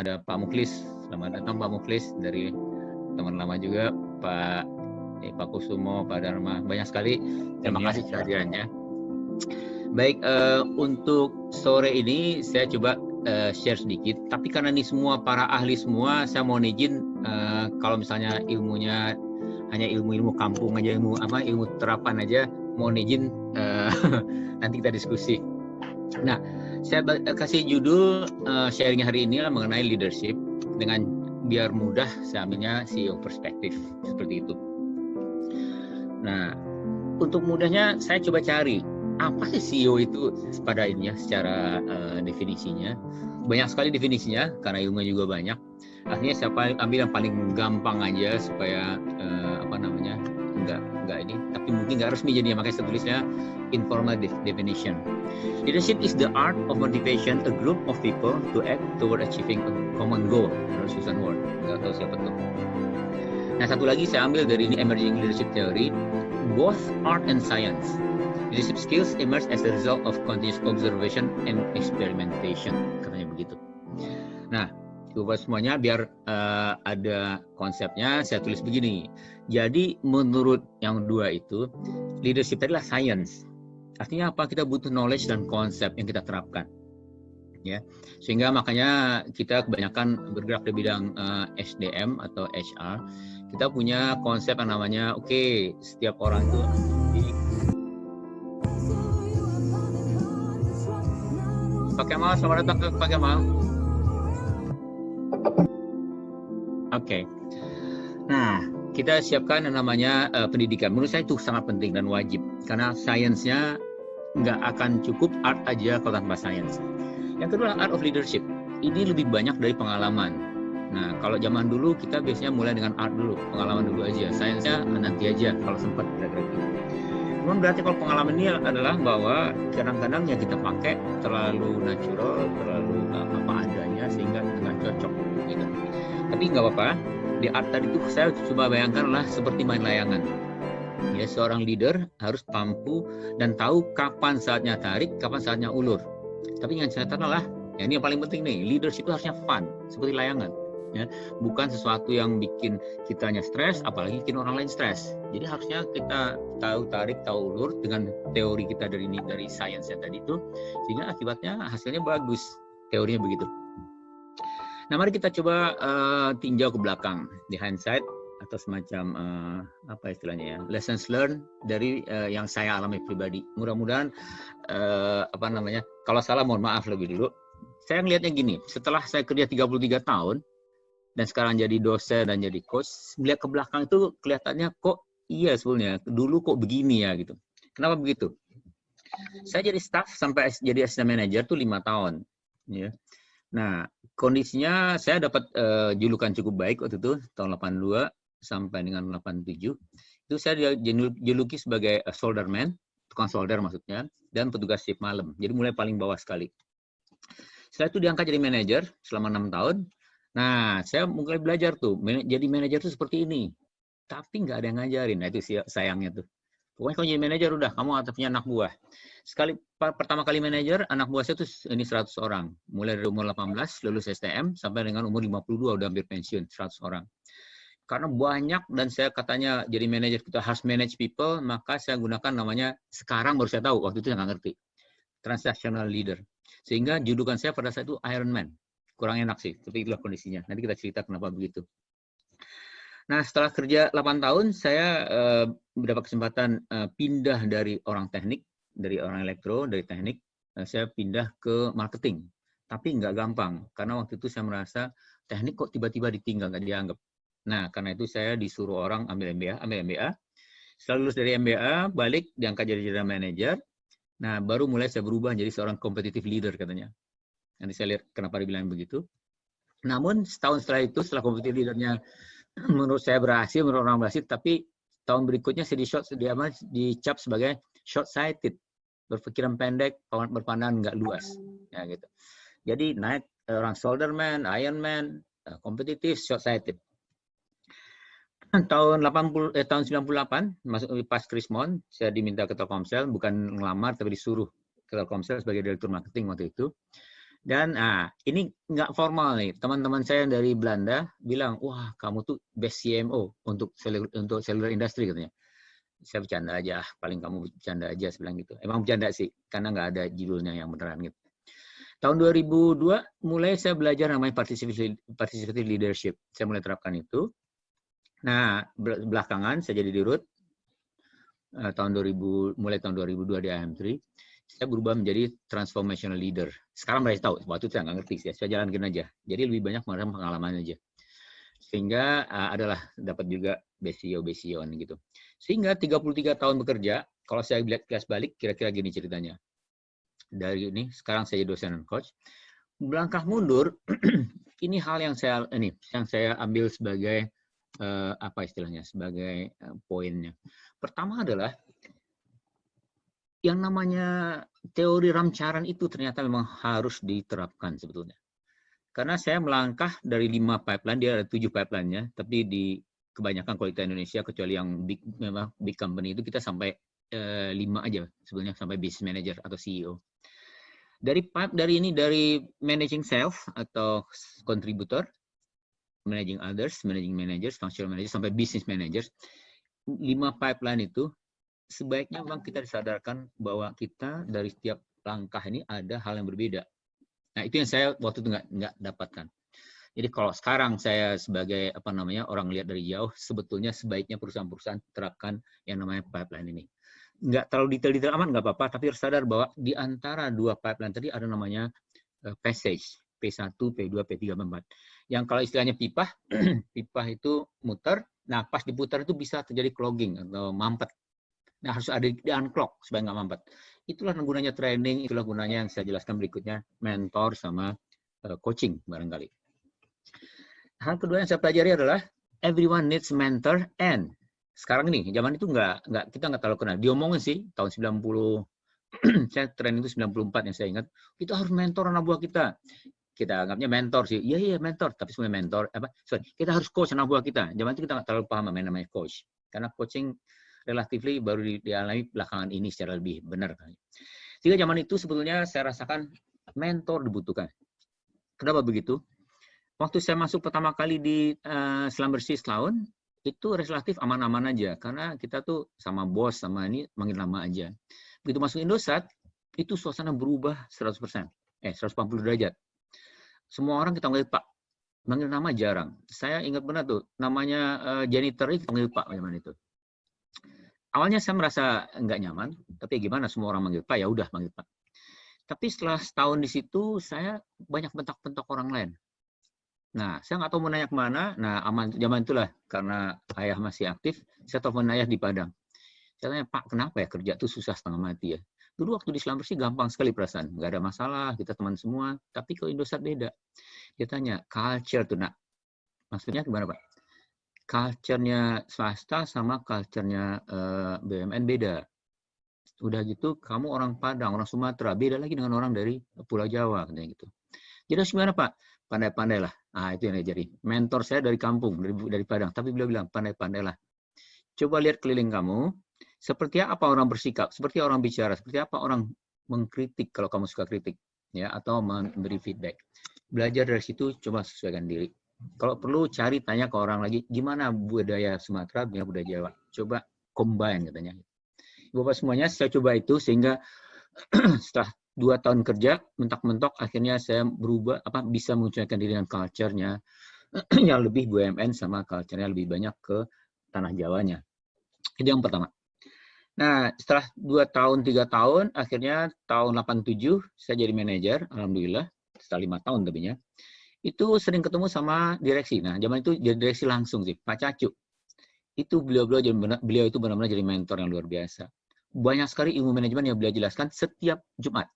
ada Pak Muklis. Selamat datang Pak Muklis, dari teman lama juga, Pak Kusumo, Pak Dharma, banyak sekali. Terima kasih kehadirannya. Baik, untuk sore ini saya coba share sedikit, tapi karena ini semua para ahli semua, saya mau izin kalau misalnya ilmunya hanya ilmu kampung aja, ilmu terapan aja, mohon izin nanti kita diskusi. Nah, saya kasih judul sharing hari ini mengenai leadership, dengan biar mudah saya ambilnya CEO perspektif, seperti itu. Nah, untuk mudahnya saya coba cari apa sih CEO itu pada ininya secara definisinya. Banyak sekali definisinya karena ilmunya juga banyak. Artinya saya ambil yang paling gampang aja supaya enggak ini, tapi mungkin nggak resmi jadi makanya saya tulisnya informal definition. Leadership is the art of motivation a group of people to act toward achieving a common goal. Menurut Susan Ward, nggak tahu siapa tuh. Nah, satu lagi saya ambil dari ini emerging leadership theory, both art and science. Leadership skills emerge as a result of continuous observation and experimentation, katanya begitu. Nah, coba semuanya biar ada konsepnya, saya tulis begini. Jadi menurut yang dua itu, leadership adalah science. Artinya apa? Kita butuh knowledge dan konsep yang kita terapkan. Ya, sehingga makanya kita kebanyakan bergerak di bidang SDM atau HR. Kita punya konsep yang namanya, setiap orang itu Pak Kemal, selamat datang Pak Kemal. Nah, kita siapkan yang namanya pendidikan. Menurut saya itu sangat penting dan wajib, karena sainsnya nggak akan cukup art aja kalau tanpa sains. Yang kedua, art of leadership. Ini lebih banyak dari pengalaman. Nah, kalau zaman dulu kita biasanya mulai dengan art dulu, pengalaman dulu aja. Sainsnya nanti aja kalau sempat kira-kira gitu. Cuman berarti kalau pengalaman ini adalah bahwa kadang-kadang yang kita pakai terlalu natural, terlalu apa adanya sehingga nggak cocok gitu. Tapi nggak apa-apa. Di art tadi itu saya coba bayangkanlah seperti main layangan. Ya, seorang leader harus mampu dan tahu kapan saatnya tarik, kapan saatnya ulur. Tapi yang catatan adalah, ya ini yang paling penting nih, leadership itu harusnya fun, seperti layangan. Ya, bukan sesuatu yang bikin kitanya stres, apalagi bikin orang lain stres. Jadi harusnya kita tahu tarik, tahu ulur dengan teori kita dari sainsnya tadi itu, sehingga akibatnya hasilnya bagus. Teorinya begitu. Nah, mari kita coba tinjau ke belakang, di hindsight atau semacam apa istilahnya ya, lessons learned dari yang saya alami pribadi. Mudah-mudahan kalau salah mohon maaf lebih dulu. Saya ngelihatnya gini, setelah saya kerja 33 tahun dan sekarang jadi dosen dan jadi coach, melihat ke belakang itu kelihatannya kok iya sebenarnya dulu kok begini ya gitu. Kenapa begitu? Saya jadi staff sampai jadi assistant manager tuh 5 tahun, ya. Nah, kondisinya saya dapat julukan cukup baik waktu itu tahun 82 sampai dengan 87. Itu saya dijuluki sebagai solderman, tukang solder maksudnya, dan petugas shift malam. Jadi mulai paling bawah sekali. Setelah itu diangkat jadi manajer selama 6 tahun. Nah, saya mulai belajar tuh, jadi manajer tuh seperti ini. Tapi nggak ada yang ngajarin. Nah, itu sayangnya tuh. Pokoknya kalau jadi manajer udah, kamu punya anak buah. Pertama kali manajer, anak buah saya tuh ini 100 orang. Mulai dari umur 18, lulus STM, sampai dengan umur 52, udah hampir pensiun, 100 orang. Karena banyak, dan saya katanya jadi manajer, kita harus manage people, maka saya gunakan namanya, sekarang baru saya tahu, waktu itu saya nggak ngerti. Transactional leader. Sehingga julukan saya pada saat itu Iron Man. Kurang enak sih, tapi itulah kondisinya. Nanti kita cerita kenapa begitu. Nah, setelah kerja 8 tahun, saya mendapat kesempatan pindah dari orang teknik, dari orang elektro, dari teknik, saya pindah ke marketing. Tapi nggak gampang, karena waktu itu saya merasa teknik kok tiba-tiba ditinggal, nggak dianggap. Nah, karena itu saya disuruh orang ambil MBA. Setelah lulus dari MBA, balik, diangkat jadi general manager. Nah, baru mulai saya berubah jadi seorang competitive leader katanya. Nanti saya lihat kenapa dibilang begitu. Namun, setahun setelah itu, setelah competitive leadernya menurut saya berhasil, menurut orang berhasil, tapi tahun berikutnya saya dicap sebagai short-sighted, berpikiran pendek, berpandangan nggak luas, ya gitu. Jadi naik orang solderman, Ironman, kompetitif, short-sighted. Tahun 98 masuk pas Krismon, saya diminta ke Telkomsel, bukan ngelamar tapi disuruh ke Telkomsel sebagai direktur marketing waktu itu. Dan ini nggak formal nih. Teman-teman saya yang dari Belanda bilang, wah kamu tuh best CMO untuk cellular industry katanya. Saya bercanda aja, paling kamu bercanda aja, saya bilang gitu. Emang bercanda sih, karena nggak ada judulnya yang beneran gitu. Tahun 2002 mulai saya belajar namanya participative leadership. Saya mulai terapkan itu. Nah, belakangan saya jadi dirut mulai tahun 2002 di IM3. Saya berubah menjadi transformational leader. Sekarang mereka tahu, waktu itu saya nggak ngerti sih, saya jalankan aja. Jadi lebih banyak pengalaman aja. Sehingga adalah dapat juga BCO gitu. Sehingga 33 tahun bekerja, kalau saya lihat kelas balik, kira-kira gini ceritanya. Dari ini, sekarang saya dosen dan coach. Melangkah mundur, ini hal yang saya ambil sebagai apa istilahnya, sebagai poinnya. Pertama adalah yang namanya teori ramcaran itu ternyata memang harus diterapkan sebetulnya. Karena saya melangkah dari 5 pipeline, dia ada 7 pipeline-nya, tapi di kebanyakan kalau kita Indonesia, kecuali yang big company itu kita sampai 5 aja sebenarnya, sampai business manager atau CEO. Dari managing self atau contributor, managing others, managing managers, functional managers, sampai business managers, 5 pipeline itu sebaiknya memang kita disadarkan bahwa kita dari setiap langkah ini ada hal yang berbeda. Nah, itu yang saya waktu itu nggak dapatkan. Jadi kalau sekarang saya sebagai orang lihat dari jauh, sebetulnya sebaiknya perusahaan-perusahaan terapkan yang namanya pipeline ini. Nggak terlalu detail amat, nggak apa-apa, tapi harus sadar bahwa di antara 2 pipeline tadi ada namanya passage, P1, P2, P3, P4. Yang kalau istilahnya pipa, pipa itu muter, nah pas diputar itu bisa terjadi clogging atau mampet. Nah, harus ada di unclog supaya nggak mampet. Itulah gunanya training, itulah gunanya yang saya jelaskan berikutnya, mentor sama coaching barangkali. Hal kedua yang saya pelajari adalah everyone needs mentor, and sekarang ini, zaman itu kita nggak terlalu kenal. Diomongin sih, tahun 90, saya training itu 94 yang saya ingat, kita harus mentor anak buah kita. Kita anggapnya mentor sih, iya mentor, tapi sebenarnya mentor, kita harus coach anak buah kita. Zaman itu kita nggak terlalu paham namanya coach. Karena coaching relatively baru dialami belakangan ini secara lebih benar. Sehingga zaman itu sebetulnya saya rasakan mentor dibutuhkan. Kenapa begitu? Waktu saya masuk pertama kali di Schlumberger setahun, itu relatif aman-aman aja. Karena kita tuh sama bos, sama ini makin lama aja. Begitu masuk Indosat, itu suasana berubah 100%. 180 derajat. Semua orang kita panggil Pak. Manggil nama jarang. Saya ingat benar tuh, namanya janitor itu panggil Pak zaman itu. Awalnya saya merasa nggak nyaman, tapi gimana semua orang manggil Pak, ya udah manggil Pak. Tapi setelah setahun di situ, saya banyak bentak-bentak orang lain. Nah, saya nggak tahu mau nanya kemana. Nah, zaman itulah, karena ayah masih aktif, saya telepon ayah di Padang. Saya tanya, Pak, kenapa ya kerja tuh susah setengah mati ya? Dulu waktu di Schlumberger gampang sekali perasaan. Nggak ada masalah, kita teman semua. Tapi kalau Indosat beda. Dia tanya, culture tuh, nak. Maksudnya gimana, Pak? Culture-nya swasta sama culture-nya BUMN beda. Udah gitu, kamu orang Padang, orang Sumatera, beda lagi dengan orang dari Pulau Jawa, katanya gitu. Jadi harus gimana, Pak? Pandai-pandai lah. Nah, itu yang jadi. Mentor saya dari kampung, dari Padang. Tapi beliau bilang, pandai-pandai lah. Coba lihat keliling kamu, seperti apa orang bersikap, seperti orang bicara, seperti apa orang mengkritik kalau kamu suka kritik, ya, atau memberi feedback. Belajar dari situ, coba sesuaikan diri. Kalau perlu cari tanya ke orang lagi, gimana budaya Sumatera, gimana budaya Jawa. Coba combine katanya. Bapak semuanya saya coba itu sehingga setelah 2 tahun kerja mentok-mentok akhirnya saya berubah bisa menyesuaikan diri dengan culture-nya yang lebih BUMN sama culture-nya lebih banyak ke tanah Jawanya. Itu yang pertama. Nah, setelah 2 tahun 3 tahun akhirnya tahun 87 saya jadi manajer, alhamdulillah setelah 5 tahun tapinya. Itu sering ketemu sama direksi. Nah, zaman itu jadi direksi langsung sih, Pak Cacu. Itu beliau itu benar-benar jadi mentor yang luar biasa. Banyak sekali ilmu manajemen yang beliau jelaskan setiap Jumat.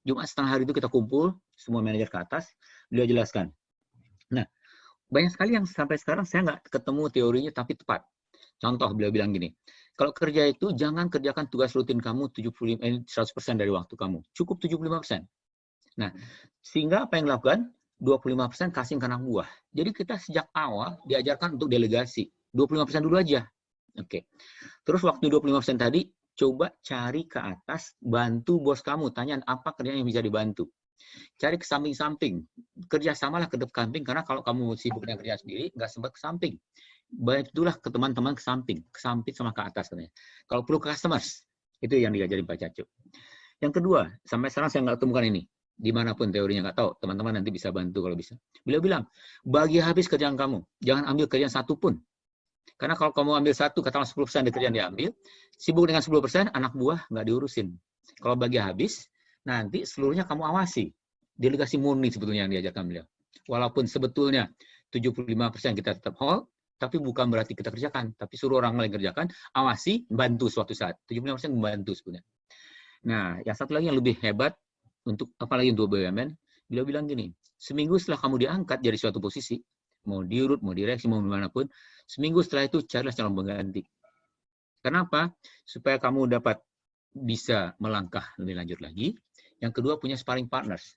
Jumat setengah hari itu kita kumpul, semua manajer ke atas, beliau jelaskan. Nah, banyak sekali yang sampai sekarang saya nggak ketemu teorinya tapi tepat. Contoh, beliau bilang gini, kalau kerja itu jangan kerjakan tugas rutin kamu 100% dari waktu kamu. Cukup 75%. Nah, sehingga apa yang dilakukan? 25% kasih ke anak buah. Jadi kita sejak awal diajarkan untuk delegasi. 25% dulu aja. Oke. Terus waktu 25% tadi, coba cari ke atas, bantu bos kamu. Tanya apa kerjaan yang bisa dibantu. Cari ke samping-samping. Kerjasamalah ke samping, karena kalau kamu sibuk dengan kerja sendiri, nggak sempat ke samping. Baik itulah ke teman-teman ke samping sama ke atas katanya. Kalau perlu ke customers, itu yang diajarin Pak Cacu. Yang kedua, sampai sekarang saya nggak temukan ini. Dimanapun teorinya nggak tahu, teman-teman nanti bisa bantu kalau bisa. Beliau bilang, bagi habis kerjaan kamu, jangan ambil kerjaan satu pun. Karena kalau kamu ambil satu, katakanlah 10% dari kerjaan diambil, sibuk dengan 10%, anak buah nggak diurusin. Kalau bagi habis, nanti seluruhnya kamu awasi. Delegasi murni sebetulnya yang diajarkan beliau. Walaupun sebetulnya 75% kita tetap hold, tapi bukan berarti kita kerjakan. Tapi suruh orang lain kerjakan, awasi, bantu suatu saat. 75% membantu sebenarnya. Nah, yang satu lagi yang lebih hebat, apalagi untuk BUMN, beliau bilang gini, seminggu setelah kamu diangkat dari suatu posisi, mau dirut, mau direksi, mau dimanapun, seminggu setelah itu carilah calon pengganti. Kenapa? Supaya kamu dapat bisa melangkah lebih lanjut lagi. Yang kedua, punya sparring partners.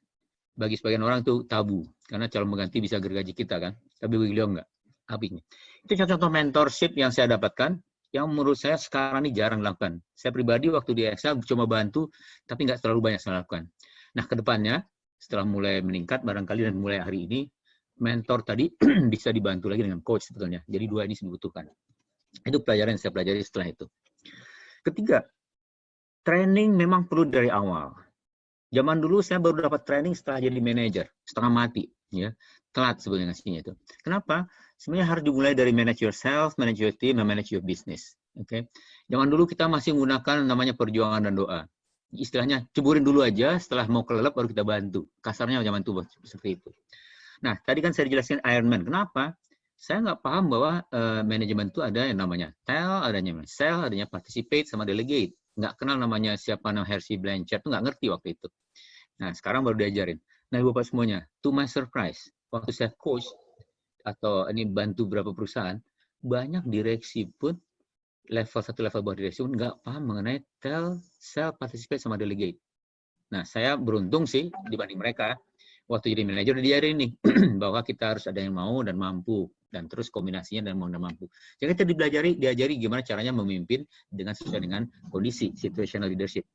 Bagi sebagian orang itu tabu, karena calon pengganti bisa gergaji kita kan, tapi bagi beliau enggak. Habisnya. Itu contoh mentorship yang saya dapatkan, yang menurut saya sekarang ini jarang dilakukan. Saya pribadi waktu di Excel cuma bantu, tapi nggak terlalu banyak saya lakukan. Nah, ke depannya, setelah mulai meningkat, barangkali dan mulai hari ini, mentor tadi bisa dibantu lagi dengan coach sebetulnya. Jadi dua ini dibutuhkan. Itu pelajaran yang saya pelajari setelah itu. Ketiga, training memang perlu dari awal. Zaman dulu saya baru dapat training setelah jadi manajer, setengah mati, ya, telat sebenarnya ngasihnya itu. Kenapa? Sebenarnya harus dimulai dari manage yourself, manage your team, dan manage your business. Oke, zaman dulu kita masih menggunakan namanya perjuangan dan doa. Istilahnya ceburin dulu aja, setelah mau kelelep baru kita bantu. Kasarnya zaman itu seperti itu. Nah, tadi kan saya jelaskan Ironman. Kenapa? Saya nggak paham bahwa manajemen itu ada yang namanya tell, adanya sell, adanya participate, sama delegate. Nggak kenal namanya siapa nama Hershey Blanchard, itu nggak ngerti waktu itu. Nah, sekarang baru diajarin. Nah, Bapak semuanya, to my surprise, waktu saya coach atau ini bantu beberapa perusahaan, banyak direksi pun level 1, level bawah direksi pun nggak paham mengenai tell, sell, participate, sama delegate. Nah, saya beruntung sih dibanding mereka. Waktu jadi manajer udah diajarin nih bahwa kita harus ada yang mau dan mampu, dan terus kombinasinya dan mau dan mampu. Jadi kita diajari gimana caranya memimpin dengan sesuai dengan kondisi situational leadership.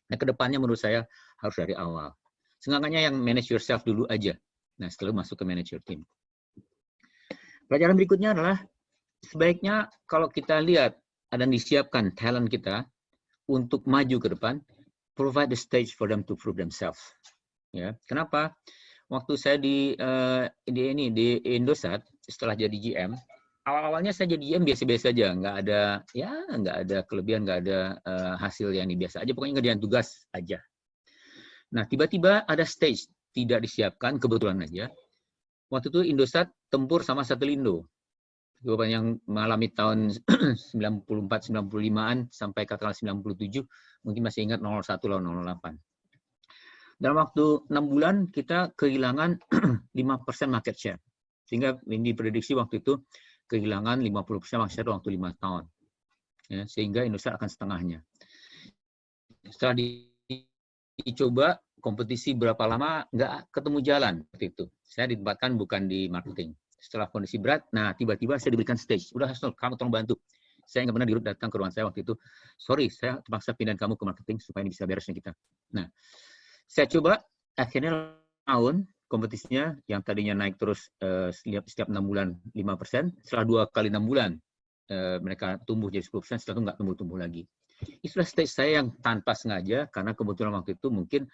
Nah, kedepannya menurut saya harus dari awal. Seenggaknya yang manage yourself dulu aja. Nah, setelah masuk ke manage your team. Pelajaran berikutnya adalah sebaiknya kalau kita lihat dan disiapkan talent kita untuk maju ke depan, provide the stage for them to prove themselves. Ya, kenapa? Waktu saya di Indosat setelah jadi GM, awal-awalnya saya jadi GM biasa-biasa aja, nggak ada kelebihan, nggak ada hasil yang biasa aja, pokoknya ngerjain tugas aja. Nah, tiba-tiba ada stage tidak disiapkan, kebetulan aja. Waktu itu Indosat tempur sama Satelindo. Yang mengalami tahun 94, 95-an sampai katakanlah 97, mungkin masih ingat 01 lawan 08. Dalam waktu 6 bulan kita kehilangan 5% market share. Sehingga ini diprediksi waktu itu kehilangan 50% market share waktu 5 tahun. Ya, sehingga Indosat akan setengahnya. Setelah dicoba kompetisi berapa lama, nggak ketemu jalan seperti itu. Saya ditempatkan bukan di marketing. Setelah kondisi berat, nah tiba-tiba saya diberikan stage. Udah, Hasnul, kamu tolong bantu. Saya nggak pernah dirut datang ke ruangan saya waktu itu. Sorry, saya terpaksa pindahin kamu ke marketing supaya ini bisa beresnya kita. Nah, saya coba, akhirnya tahun kompetisinya yang tadinya naik terus setiap 6 bulan 5%, setelah 2 kali 6 bulan mereka tumbuh jadi 10%, setelah itu nggak tumbuh-tumbuh lagi. Itulah stage saya yang tanpa sengaja, karena kebetulan waktu itu mungkin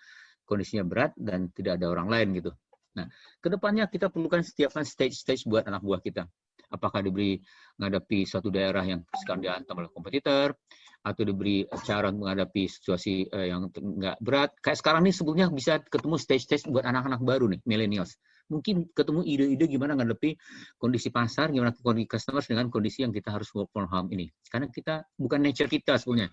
kondisinya berat dan tidak ada orang lain gitu. Nah, kedepannya kita perlukan setiapkan stage-stage buat anak buah kita. Apakah diberi menghadapi suatu daerah yang sekarang dihantam oleh kompetitor, atau diberi cara menghadapi situasi yang nggak berat. Kayak sekarang nih sebetulnya bisa ketemu stage-stage buat anak-anak baru nih, millennials. Mungkin ketemu ide-ide gimana menghadapi kondisi pasar, gimana kondisi customers dengan kondisi yang kita harus work from home ini. Karena kita bukan nature kita sebetulnya.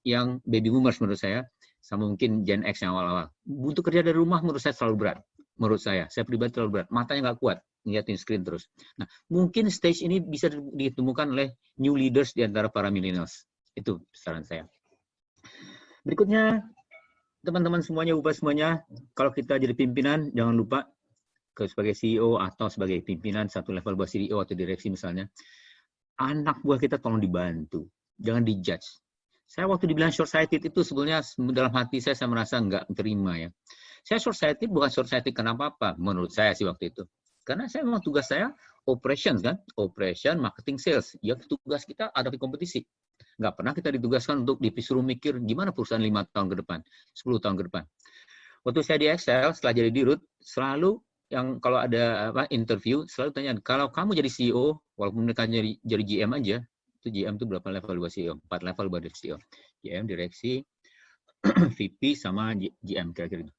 Yang baby boomers menurut saya, sama mungkin Gen X yang awal-awal. Untuk kerja dari rumah menurut saya terlalu berat. Menurut saya pribadi terlalu berat. Matanya nggak kuat ngeliatin screen terus. Nah, mungkin stage ini bisa ditemukan oleh new leaders di antara para millennials. Itu saran saya. Berikutnya, teman-teman semuanya, Bapak semuanya, kalau kita jadi pimpinan, jangan lupa sebagai CEO atau sebagai pimpinan satu level bawah CEO atau direksi misalnya, anak buah kita tolong dibantu. Jangan dijudge. Saya waktu dibilang short-sighted itu sebenarnya dalam hati saya merasa nggak terima ya. Saya short-sighted bukan short-sighted kenapa apa, menurut saya sih waktu itu. Karena saya memang tugas saya operations kan, operation, marketing, sales. Ya tugas kita hadapi kompetisi. Nggak pernah kita ditugaskan untuk disuruh mikir gimana perusahaan 5 tahun ke depan, 10 tahun ke depan. Waktu saya di Excel, setelah jadi dirut, selalu yang kalau ada interview, selalu tanya, kalau kamu jadi CEO, walaupun mereka jadi GM aja, itu GM itu berapa level buat CEO? 4 level buat CEO. GM, direksi, VP, sama GM kira-kira itu.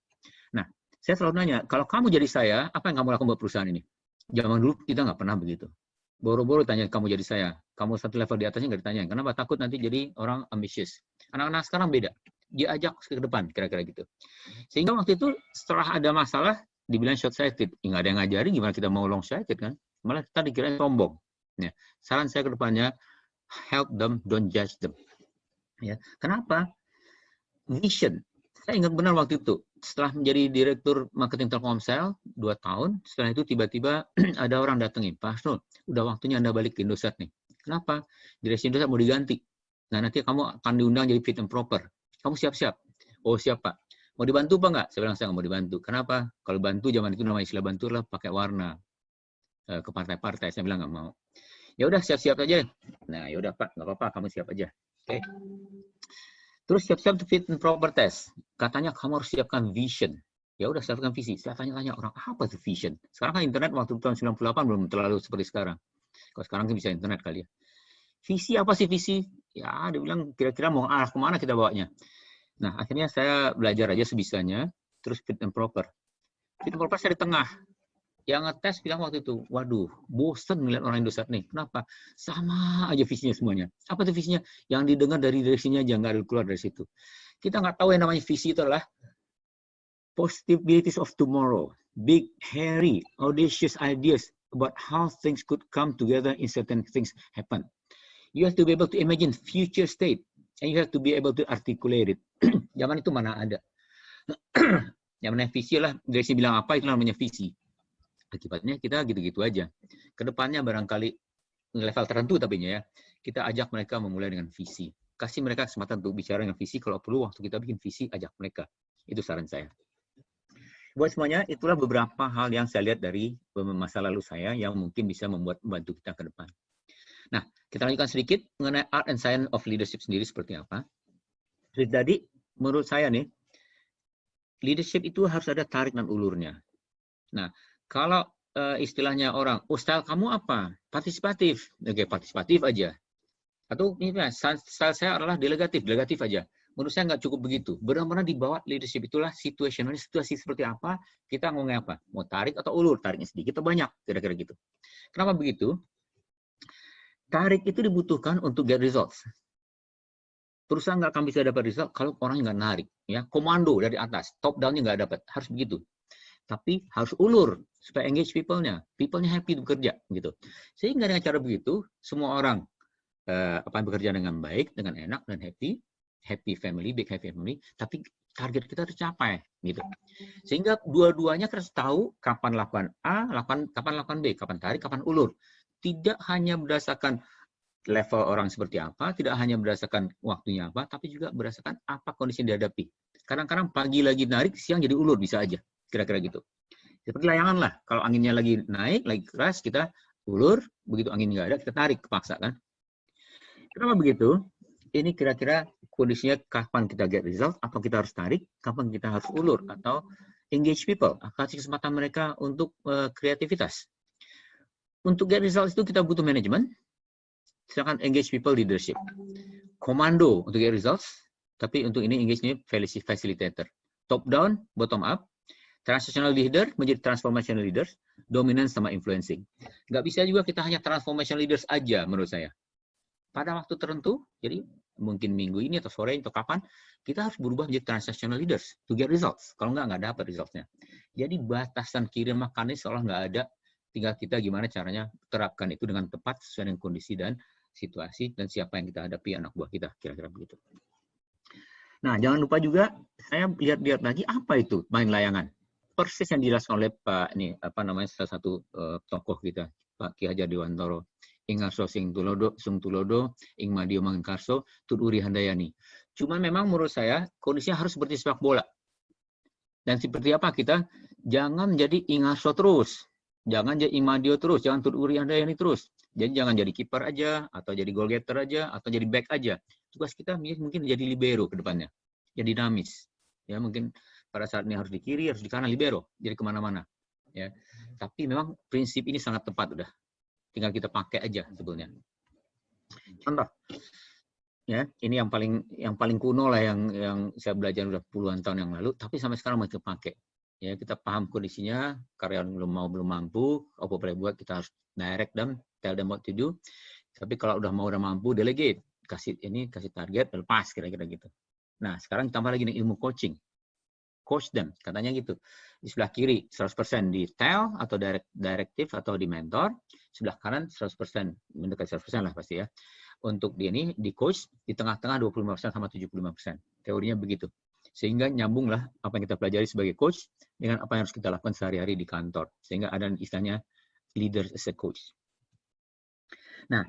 Nah, saya selalu nanya, kalau kamu jadi saya, apa yang kamu lakukan buat perusahaan ini? Zaman dulu kita nggak pernah begitu. Boro-boro tanya kamu jadi saya. Kamu satu level di atasnya nggak ditanyain. Kenapa? Takut nanti jadi orang ambisius. Anak-anak sekarang beda. Dia ajak ke depan, kira-kira gitu. Sehingga waktu itu setelah ada masalah, dibilang short-sighted. Nggak ada yang ngajari, gimana kita mau long-sighted kan? Malah kita dikira sombong. Ya. Saran saya ke depannya, help them, don't judge them. Ya. Kenapa? Vision. Saya ingat benar waktu itu, setelah menjadi direktur marketing Telkomsel 2 tahun, setelah itu tiba-tiba ada orang datengin, Pak Hasnul, udah waktunya Anda balik ke Indosat nih. Kenapa? Direksi Indosat mau diganti. Nah, nanti kamu akan diundang jadi fit and proper. Kamu siap-siap? Oh, siap Pak. Mau dibantu Pak nggak? Saya bilang, saya nggak mau dibantu. Kenapa? Kalau bantu, zaman itu nama istilah bantu lah pakai warna ke partai-partai. Saya bilang nggak mau. Ya udah, siap-siap aja. Nah, ya udah Pak, nggak apa-apa, kamu siap aja. Oke. Terus siap-siap fit and proper test. Katanya kamu harus siapkan vision. Ya udah siapkan visi. Saya tanya-tanya orang, apa itu vision? Sekarang kan internet waktu tahun 98 belum terlalu seperti sekarang. Kalau sekarang kan bisa internet kali ya. Visi apa sih visi? Ya, dia bilang kira-kira mau arah kemana kita bawanya. Nah, akhirnya saya belajar aja sebisanya. Terus fit and proper. Fit and proper saya di tengah. Yang ngetes bilang waktu itu, waduh, bosen ngeliat orang Indosat nih. Kenapa? Sama aja visinya semuanya. Apa tuh visinya? Yang didengar dari direksinya aja, nggak ada keluar dari situ. Kita nggak tahu yang namanya visi itu adalah possibilities of tomorrow. Big, hairy, audacious ideas about how things could come together in certain things happen. You have to be able to imagine future state. And you have to be able to articulate it. Zaman itu mana ada. Yang namanya visi lah, direksi bilang apa, itu namanya visi. Akibatnya kita gitu-gitu aja. Kedepannya barangkali level tertentu tapi ya, kita ajak mereka memulai dengan visi. Kasih mereka kesempatan untuk bicara dengan visi. Kalau perlu waktu kita bikin visi, ajak mereka. Itu saran saya. Buat semuanya, itulah beberapa hal yang saya lihat dari masa lalu saya yang mungkin bisa membantu kita ke depan. Nah, kita lanjutkan sedikit mengenai art and science of leadership sendiri seperti apa. Jadi, menurut saya nih, leadership itu harus ada tarik dan ulurnya. Nah, kalau istilahnya orang, oh style kamu apa? Partisipatif. Oke, partisipatif aja. Atau ini style saya adalah delegatif aja. Menurut saya nggak cukup begitu. Benar-benar dibawa leadership itulah situasional, situasi seperti apa, kita ngomongnya apa. Mau tarik atau ulur, tariknya sedikit atau banyak, kira-kira gitu. Kenapa begitu? Tarik itu dibutuhkan untuk get results. Perusahaan nggak akan bisa dapat result kalau orangnya nggak narik. Ya, komando dari atas, top down-nya nggak dapat. Harus begitu. Tapi harus ulur supaya engage people-nya happy bekerja gitu. Sehingga dengan cara begitu semua orang bekerja dengan baik, dengan enak dan happy family, big happy family, tapi target kita tercapai gitu. Sehingga dua-duanya harus tahu kapan lakukan A, kapan lakukan B, kapan tarik, kapan ulur. Tidak hanya berdasarkan level orang seperti apa, tidak hanya berdasarkan waktunya apa, tapi juga berdasarkan apa kondisi yang dihadapi. Kadang-kadang pagi lagi narik, siang jadi ulur bisa aja. Kira-kira gitu. Seperti layangan lah. Kalau anginnya lagi naik, lagi keras, kita ulur. Begitu angin nggak ada, kita tarik, kepaksa kan. Kenapa begitu? Ini kira-kira kondisinya kapan kita get result, apa kita harus tarik, kapan kita harus ulur, atau engage people, kasih kesempatan mereka untuk kreativitas. Untuk get result itu kita butuh manajemen, sedangkan engage people leadership. Komando untuk get results, tapi untuk ini engage-nya facilitator. Top down, bottom up. Transactional leader menjadi transformational leaders, dominance sama influencing. Nggak bisa juga kita hanya transformational leaders aja menurut saya. Pada waktu tertentu, jadi mungkin minggu ini atau sore atau kapan, kita harus berubah menjadi transactional leaders to get results. Kalau nggak dapat resultsnya. Jadi batasan kiri makannya seolah nggak ada, tinggal kita gimana caranya terapkan itu dengan tepat sesuai dengan kondisi dan situasi dan siapa yang kita hadapi anak buah kita, kira-kira begitu. Nah, jangan lupa juga saya lihat-lihat lagi apa itu main layangan. Persis yang dijelaskan oleh Pak salah satu tokoh kita, Pak Ki Hajar Dewantara. Ing Ngarso Sung Tulodo, Ing Madio Mangkarso, Tut Uri Handayani. Cuman memang menurut saya kondisinya harus seperti sepak bola. Dan seperti apa kita jangan jadi Ingarso terus, jangan jadi Imadio terus, jangan Tuturi Handayani terus. Jadi jangan jadi kiper aja, atau jadi goal getter aja, atau jadi back aja. Tugas kita mungkin jadi libero ke depannya, jadi dinamis. Ya mungkin pada saat ini harus di kiri, harus di kanan, libero, jadi kemana-mana. Ya, tapi memang prinsip ini sangat tepat udah. Tinggal kita pakai aja sebetulnya. Contoh, ya ini yang paling kuno lah yang saya belajar udah puluhan tahun yang lalu, tapi sampai sekarang masih pakai. Ya kita paham kondisinya, karyawan belum mampu, apa boleh buat, kita harus direct them, tell them what to do. Tapi kalau udah mampu, delegate, kasih target, lepas kira-kira gitu. Nah sekarang tambah lagi nih ilmu coaching, coach them, katanya gitu. Di sebelah kiri 100% di tell atau directive atau di mentor, sebelah kanan 100%, mendekati 100% lah pasti ya. Untuk dia ini di coach, di tengah-tengah 25% sama 75%. Teorinya begitu. Sehingga nyambunglah apa yang kita pelajari sebagai coach dengan apa yang harus kita lakukan sehari-hari di kantor. Sehingga ada istilahnya leader as a coach. Nah,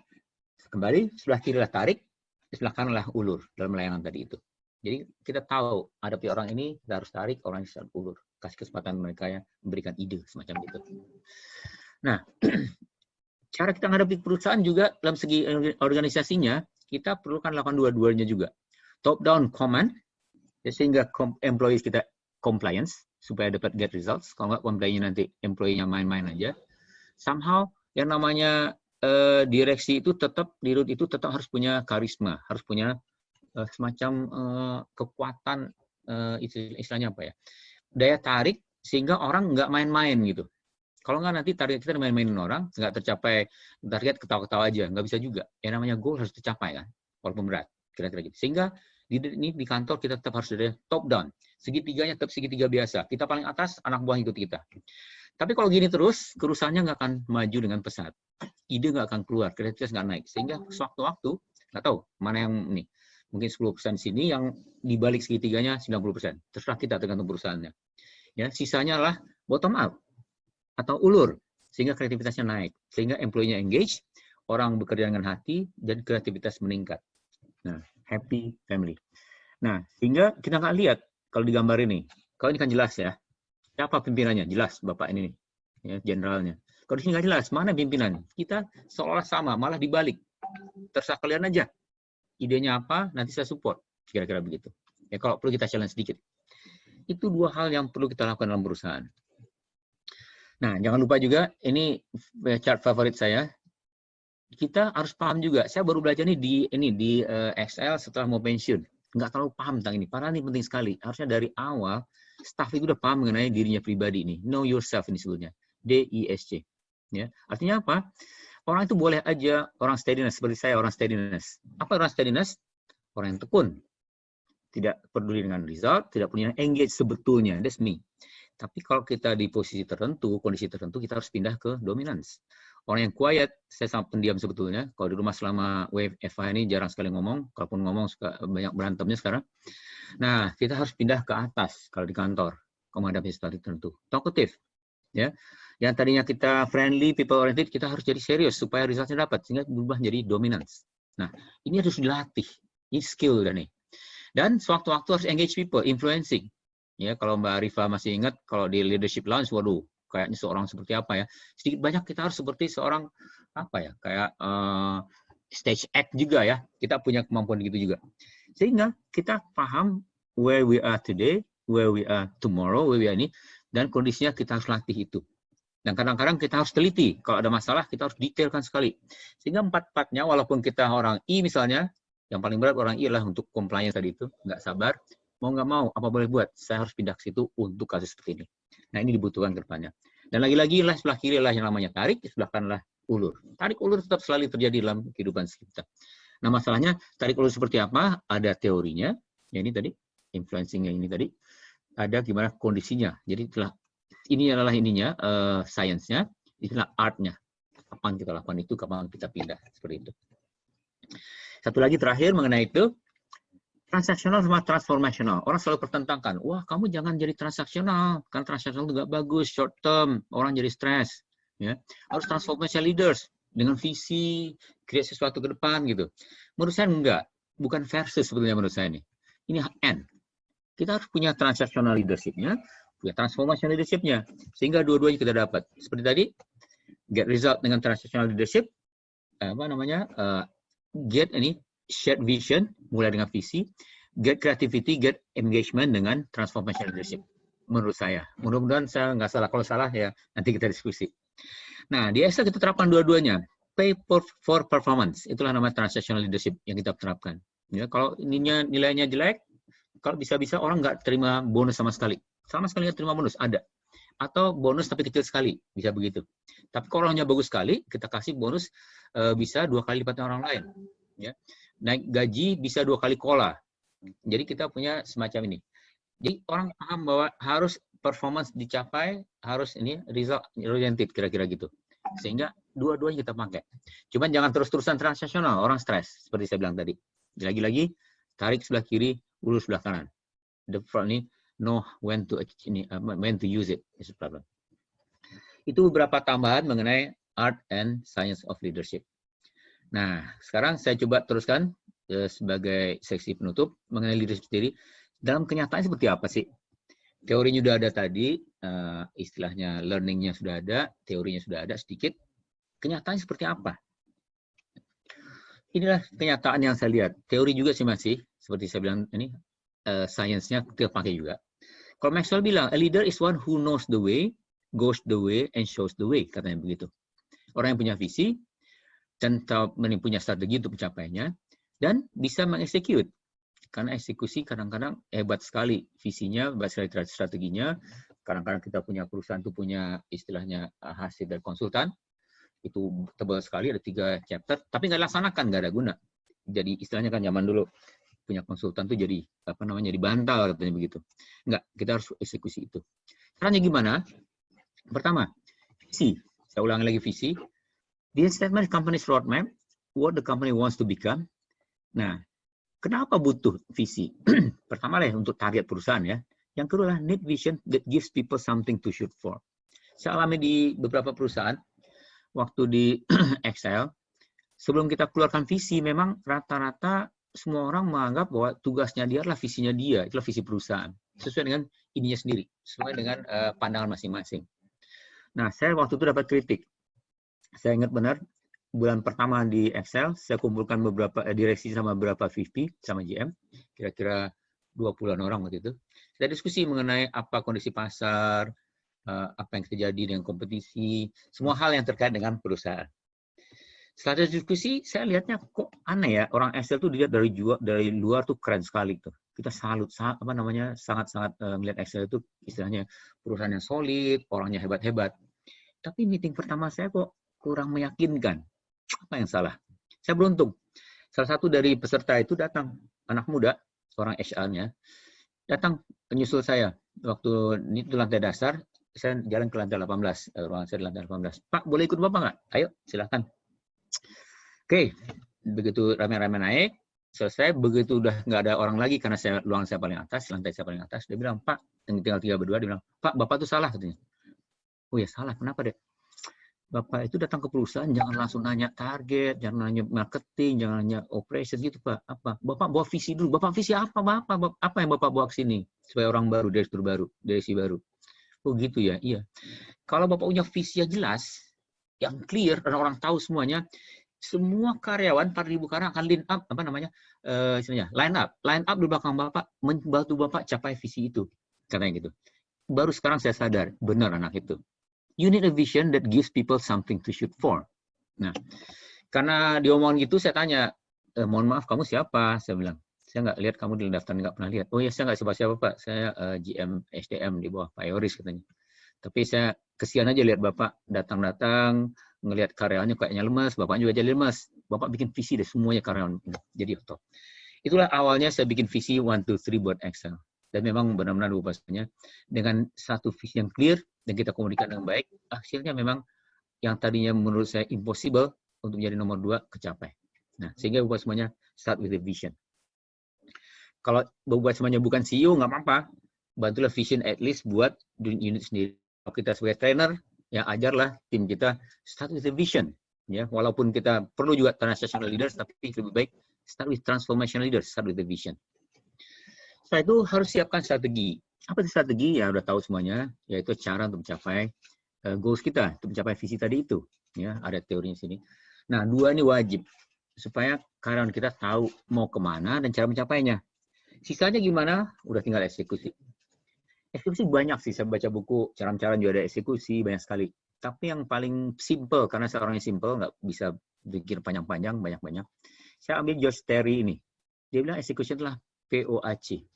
kembali sebelah kiri lah tarik, sebelah kanan lah ulur dalam layanan tadi itu. Jadi kita tahu hadapi orang ini kita harus tarik, orang ini harus ulur. Kasih kesempatan mereka ya memberikan ide semacam itu. Nah, cara kita menghadapi perusahaan juga dalam segi organisasinya, kita perlukan lakukan dua-duanya juga. Top down command, sehingga employees kita compliance, supaya dapat get results. Kalau nggak complainnya nanti employee-nya main-main aja. Somehow, yang namanya direksi itu tetap, dirut itu tetap harus punya karisma, harus punya semacam kekuatan, istilahnya apa ya, daya tarik, sehingga orang nggak main-main gitu. Kalau nggak nanti target kita main-mainin orang, nggak tercapai target, ketawa-ketawa aja, nggak bisa juga. Yang namanya goal harus tercapai kan, walaupun berat, kira-kira gitu. Sehingga di kantor kita tetap harus ada top down, segitiganya tetap segitiga biasa. Kita paling atas, anak buah ikut kita. Tapi kalau gini terus, perusahaannya nggak akan maju dengan pesat. Ide nggak akan keluar, kreativitas nggak naik. Sehingga sewaktu-waktu, nggak tahu mana yang ini. Mungkin 10% sini, yang dibalik segitiganya 90%. Terserah kita, tergantung perusahaannya. Ya, sisanya lah bottom up atau ulur, sehingga kreativitasnya naik, sehingga employee-nya engage, orang bekerja dengan hati, dan kreativitas meningkat. Nah, happy family. Nah, sehingga kita nggak lihat, kalau di gambar ini, kalau ini kan jelas ya, siapa pimpinannya? Jelas, Bapak ini, ya, generalnya. Kalau di sini nggak jelas, mana pimpinan? Kita seolah sama, malah dibalik. Terserah kalian aja. Idenya apa, nanti saya support. Kira-kira begitu. Ya, kalau perlu kita challenge sedikit. Itu dua hal yang perlu kita lakukan dalam perusahaan. Nah, jangan lupa juga, ini chart favorit saya. Kita harus paham juga. Saya baru belajar nih di Excel setelah mau pensiun. Nggak terlalu paham tentang ini. Padahal ini penting sekali. Harusnya dari awal, staff itu udah paham mengenai dirinya pribadi ini. Know yourself ini sebetulnya. DISC. Ya. Artinya apa? Orang itu boleh aja orang steadiness. Seperti saya, orang steadiness. Apa orang steadiness? Orang yang tekun. Tidak peduli dengan result, tidak punya engage sebetulnya. That's me. Tapi kalau kita di posisi tertentu, kondisi tertentu, kita harus pindah ke dominance. Orang yang quiet, saya sangat pendiam sebetulnya. Kalau di rumah selama WFH ini jarang sekali ngomong. Kalaupun ngomong, suka banyak berantemnya sekarang. Nah, kita harus pindah ke atas kalau di kantor. Kalau menghadapi situasi tertentu. Talkative. Ya. Yang tadinya kita friendly, people oriented, kita harus jadi serius supaya resultnya dapat. Sehingga berubah menjadi dominance. Nah, ini harus dilatih. Ini skill udah nih. Dan sewaktu-waktu harus engage people, influencing. Ya, kalau Mbak Rifa masih ingat, kalau di leadership lounge, waduh, kayaknya seorang seperti apa ya? Sedikit banyak kita harus seperti seorang apa ya? Kayak stage act juga ya. Kita punya kemampuan gitu juga. Sehingga kita paham where we are today, where we are tomorrow, where we are ini, dan kondisinya kita harus latih itu. Dan kadang-kadang kita harus teliti. Kalau ada masalah, kita harus detailkan sekali. Sehingga empat-empatnya, walaupun kita orang I misalnya, yang paling berat orang I adalah untuk compliance tadi itu, nggak sabar. Mau nggak mau, apa boleh buat, saya harus pindah ke situ untuk kasus seperti ini. Nah, ini dibutuhkan ke depannya. Dan lagi-lagi lah sebelah kiri lah yang namanya tarik, sebelah kanan lah ulur. Tarik ulur tetap selalu terjadi dalam kehidupan kita. Nah, masalahnya tarik ulur seperti apa? Ada teorinya, ya ini tadi, influencing yang ini tadi. Ada gimana kondisinya. Jadi ini adalah ininya, science-nya, itulah art-nya. Kapan kita lakukan itu, kapan kita pindah, seperti itu. Satu lagi terakhir mengenai itu, transaksional sama transformasional. Orang selalu pertentangkan. Wah, kamu jangan jadi transaksional. Karena transaksional itu nggak bagus, short term. Orang jadi stres. Ya. Harus transformational leaders. Dengan visi, create sesuatu ke depan gitu. Menurut saya enggak. Bukan versus sebetulnya menurut saya ini. Ini and. Kita harus punya transaksional leadership-nya. punya transformation leadership-nya. Sehingga dua-duanya kita dapat. Seperti tadi, get result dengan transactional leadership, get ini shared vision, mulai dengan visi, get creativity, get engagement dengan transformation leadership. Menurut saya. Mudah-mudahan saya nggak salah. Kalau salah ya nanti kita diskusi. Nah, di Excel kita terapkan dua-duanya. Pay for performance. Itulah nama transactional leadership yang kita terapkan. Ya, kalau nilainya jelek, kalau bisa-bisa orang nggak terima bonus sama sekali. Sama sekali nggak terima bonus, ada. Atau bonus tapi kecil sekali, bisa begitu. Tapi kalau orangnya bagus sekali, kita kasih bonus bisa 2 kali lipatnya orang lain. Ya. Naik gaji bisa 2 kali kola. Jadi kita punya semacam ini. Jadi orang paham bahwa harus performance dicapai, harus ini result oriented kira-kira gitu. Sehingga dua-duanya kita pakai. Cuman jangan terus-terusan transaksional, orang stres seperti saya bilang tadi. Lagi-lagi tarik sebelah kiri, ulur sebelah kanan. The front ini know when to use it is a problem. Itu beberapa tambahan mengenai art and science of leadership. Nah, sekarang saya coba teruskan sebagai seksi penutup mengenai leadership sendiri. Dalam kenyataan seperti apa sih? Teorinya sudah ada tadi, istilahnya learning-nya sudah ada, teorinya sudah ada sedikit. Kenyataannya seperti apa? Inilah kenyataan yang saya lihat. Teori juga sih masih, seperti saya bilang ini, science-nya kita pakai juga. Kalau Maxwell bilang, a leader is one who knows the way, goes the way, and shows the way, katanya begitu. Orang yang punya visi, dan punya strategi untuk mencapainya, dan bisa mengeksekut. Karena eksekusi kadang-kadang hebat sekali visinya, hebat sekali strateginya. Kadang-kadang kita punya perusahaan itu punya istilahnya hasil dari konsultan, itu tebal sekali, ada 3 chapter, tapi nggak dilaksanakan, nggak ada guna. Jadi istilahnya kan zaman dulu punya konsultan tuh jadi dibantal katanya begitu. Nggak, kita harus eksekusi itu. Caranya gimana? Pertama, visi. Saya ulangi lagi visi. Vision statement company's roadmap, what the company wants to become. Nah, kenapa butuh visi? Pertama lah untuk target perusahaan ya. Yang kedua lah need vision that gives people something to shoot for. Saya alami di beberapa perusahaan, waktu di Excel, sebelum kita keluarkan visi, memang rata-rata semua orang menganggap bahwa tugasnya dia adalah visinya dia, itulah visi perusahaan. Sesuai dengan ininya sendiri, sesuai dengan pandangan masing-masing. Nah, saya waktu itu dapat kritik. Saya ingat benar, bulan pertama di Excel, saya kumpulkan beberapa direksi sama beberapa VP, sama GM, kira-kira 20-an orang waktu itu. Saya diskusi mengenai apa kondisi pasar, apa yang terjadi dengan kompetisi, semua hal yang terkait dengan perusahaan. Setelah diskusi, saya lihatnya kok aneh ya, orang Excel tuh dilihat dari luar tuh keren sekali tuh. Kita salut, sangat-sangat melihat Excel itu istilahnya perusahaan yang solid, orangnya hebat-hebat. Tapi meeting pertama saya kok kurang meyakinkan. Apa yang salah? Saya beruntung. Salah satu dari peserta itu datang, anak muda, orang HR-nya, datang menyusul saya. Waktu itu lantai dasar, saya jalan ke lantai 18, ruangan saya di lantai 18. Pak, boleh ikut Bapak nggak? Ayo, silakan. Oke, begitu rame-rame naik, selesai, begitu udah nggak ada orang lagi, karena ruangan saya paling atas, lantai saya paling atas, dia bilang, Pak, tinggal 3 berdua, dia bilang, Pak, Bapak tuh salah, katanya. Oh ya, salah, kenapa deh? Bapak itu datang ke perusahaan, jangan langsung nanya target, jangan nanya marketing, jangan nanya operation gitu, Pak. Apa? Bapak bawa visi dulu. Bapak visi apa, Bapak? Apa yang Bapak bawa ke sini? Supaya orang baru, direktur baru, direksi baru. Oh gitu ya, iya. Kalau Bapak punya visi yang jelas, yang clear, dan orang tahu semuanya, semua karyawan, 4.000 karyawan akan line up, line up di belakang Bapak, membantu Bapak capai visi itu. Katanya gitu. Baru sekarang saya sadar, benar anak itu. You need a vision that gives people something to shoot for. Nah, karena diomongin gitu, saya tanya, mohon maaf, kamu siapa? Saya bilang, saya nggak lihat kamu di daftar, nggak pernah lihat. Oh ya, saya nggak siapa-siapa, Pak. Saya GM SDM di bawah Pak Yoris, katanya. Tapi saya kesian aja lihat Bapak datang-datang, ngelihat karyawannya kayaknya lemas, Bapaknya juga jadi lemas. Bapak bikin visi deh semuanya karyawan. Jadi top. Itulah awalnya saya bikin visi 1, 2, 3 buat Excel. Dan memang benar-benar rupanya dengan satu visi yang clear, dan kita komunikasi dengan baik, hasilnya memang yang tadinya menurut saya impossible untuk menjadi nomor 2 kecapai. Nah, sehingga buat semuanya start with the vision. Kalau buat semuanya bukan CEO, nggak apa-apa. Bantulah vision at least buat unit sendiri. Kalau kita sebagai trainer, ya ajarlah tim kita start with the vision. Ya, walaupun kita perlu juga transactional leaders, tapi lebih baik start with transformational leaders, start with the vision. Setelah itu harus siapkan strategi. Apa itu strategi? Ya udah tahu semuanya, yaitu cara untuk mencapai goals kita, untuk mencapai visi tadi itu. Ya, ada teorinya sini. Nah, 2 ini wajib supaya karyawan kita tahu mau kemana dan cara mencapainya. Sisanya gimana? Udah tinggal eksekusi. Eksekusi banyak sih, saya baca buku, cara-cara juga ada eksekusi, banyak sekali. Tapi yang paling simple, karena saya orangnya simple, nggak bisa bikin panjang-panjang, banyak-banyak. Saya ambil George Terry ini. Dia bilang eksekusi adalah POAC.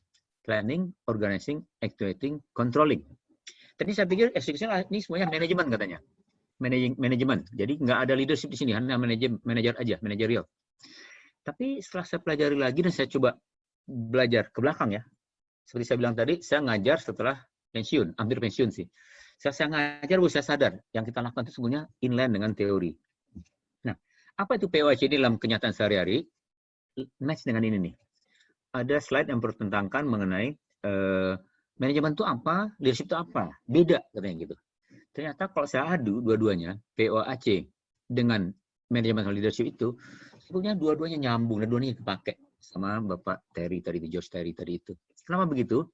Planning, Organizing, Actuating, Controlling. Tadi saya pikir eksekusi ini semuanya manajemen katanya. Manajemen. Jadi nggak ada leadership di sini, hanya manajer aja, manajerial. Tapi setelah saya pelajari lagi dan saya coba belajar ke belakang ya, seperti saya bilang tadi, saya ngajar setelah pensiun, hampir pensiun sih. Saya ngajar, baru saya sadar, yang kita lakukan itu sebenarnya inline dengan teori. Nah, apa itu POAC ini dalam kenyataan sehari-hari? Match dengan ini nih. Ada slide yang bertentangkan mengenai manajemen itu apa, leadership itu apa. Beda katanya gitu. Ternyata kalau saya adu dua-duanya, POAC dengan manajemen leadership itu, sebetulnya dua-duanya nyambung dan dua-duanya dipakai sama Bapak Terry tadi, George Terry tadi itu. Kenapa begitu?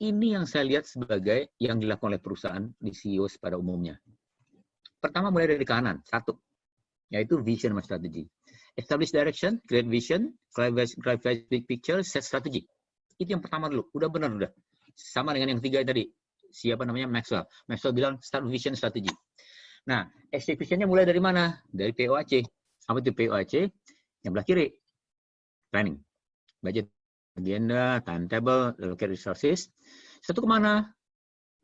Ini yang saya lihat sebagai yang dilakukan oleh perusahaan di CEO pada umumnya. Pertama mulai dari kanan, 1, yaitu vision dan strategi. Establish direction, create vision, clarify big picture, set strategy. Itu yang pertama dulu, udah benar udah. Sama dengan yang 3 tadi. Siapa namanya? Maxwell. Maxwell bilang start vision strategi. Nah, execution-nya mulai dari mana? Dari POAC. Apa itu POAC? Yang belah kiri, planning, budget, agenda, timetable, allocate resources. 1 kemana?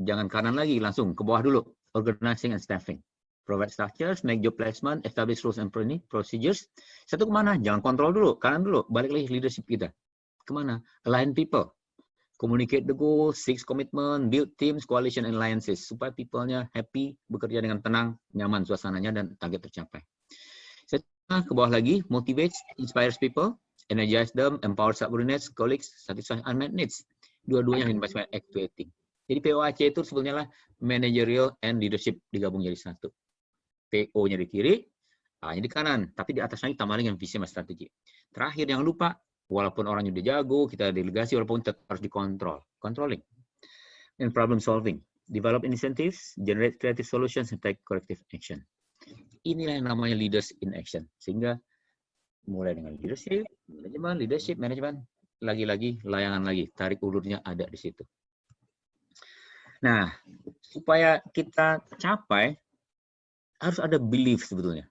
Jangan kanan lagi, langsung ke bawah dulu. Organizing and staffing. Provide structures, make job placement, establish rules and procedures. 1 kemana? Jangan kontrol dulu, kanan dulu. Balik lagi leadership kita. Kemana? Align people. Communicate the goals, seek commitment, build teams, coalition, and alliances. Supaya people-nya happy, bekerja dengan tenang, nyaman suasananya, dan target tercapai. Ke bawah lagi, motivates, inspires people, energize them, empower subordinates, colleagues, satisfy unmet needs. Dua-duanya yang dimaksudkan actuating. Jadi POAC itu sebenarnya managerial and leadership digabung jadi 1. PO-nya di kiri, A-nya di kanan. Tapi di atas lagi tambah dengan visi sama strategi. Terakhir, jangan lupa, walaupun orangnya udah jago, kita delegasi, walaupun tetap harus dikontrol. Controlling. And problem solving. Develop incentives, generate creative solutions, and take corrective action. Inilah yang namanya leaders in action. Sehingga mulai dengan leadership, manajemen, lagi-lagi layangan lagi, tarik ulurnya ada di situ. Nah, supaya kita capai harus ada belief sebetulnya.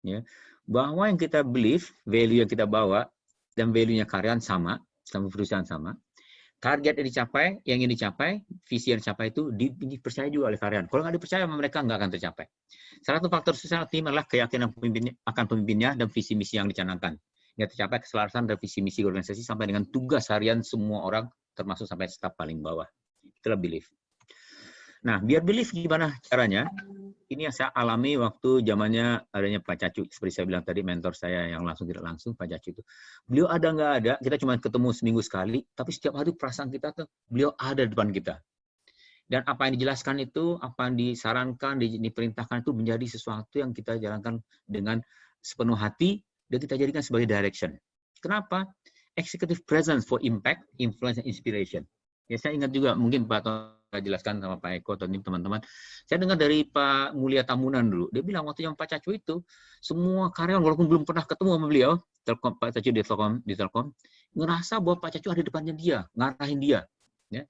Ya, bahwa yang kita believe, value yang kita bawa dan value-nya karyawan sama perusahaan sama. Target yang dicapai, yang ingin dicapai, visi yang dicapai itu dipercaya juga oleh karyawan. Kalau nggak dipercaya sama mereka, nggak akan tercapai. Salah satu faktor sukses tim adalah keyakinan pemimpinnya dan visi misi yang dicanangkan. Yang tercapai keselarasan dari visi misi organisasi sampai dengan tugas harian semua orang, termasuk sampai staf paling bawah. Itulah belief. Nah, biar belief gimana caranya? Ini yang saya alami waktu zamannya adanya Pak Cacu. Seperti saya bilang tadi, mentor saya yang langsung tidak langsung, Pak Cacu itu. Beliau ada nggak ada, kita cuma ketemu seminggu sekali, tapi setiap hari perasaan kita tuh, beliau ada di depan kita. Dan apa yang dijelaskan itu, apa yang disarankan, diperintahkan itu menjadi sesuatu yang kita jalankan dengan sepenuh hati, dan kita jadikan sebagai direction. Kenapa? Executive presence for impact, influence, and inspiration. Ya, saya ingat juga, mungkin Pak jelaskan sama Pak Eko atau teman-teman. Saya dengar dari Pak Mulia Tamunan dulu. Dia bilang waktu yang Pak Cacu itu, semua karyawan walaupun belum pernah ketemu sama beliau, Pak Cacu di Telkom, ngerasa bahwa Pak Cacu ada di depannya dia, ngarahin dia. Ya.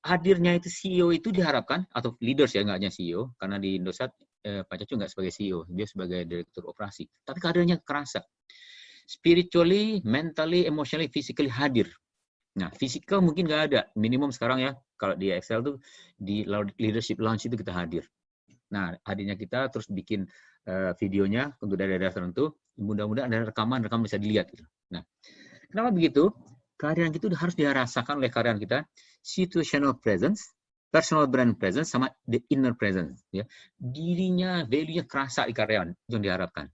Hadirnya itu CEO itu diharapkan, atau leaders ya, nggak hanya CEO, karena di Indosat Pak Cacu nggak sebagai CEO, dia sebagai direktur operasi. Tapi kadernya kerasa. Spiritually, mentally, emotionally, physically hadir. Nah, fisikal mungkin nggak ada. Minimum sekarang ya, kalau di Excel tuh, di leadership launch itu kita hadir. Nah, hadirnya kita terus bikin videonya untuk daerah-daerah tertentu. Mudah-mudahan ada rekaman bisa dilihat. Gitu. Nah, kenapa begitu? Karyawan itu harus dirasakan oleh karyawan kita situational presence, personal brand presence, sama the inner presence. Ya. Dirinya, value-nya kerasa di karyawan, yang diharapkan.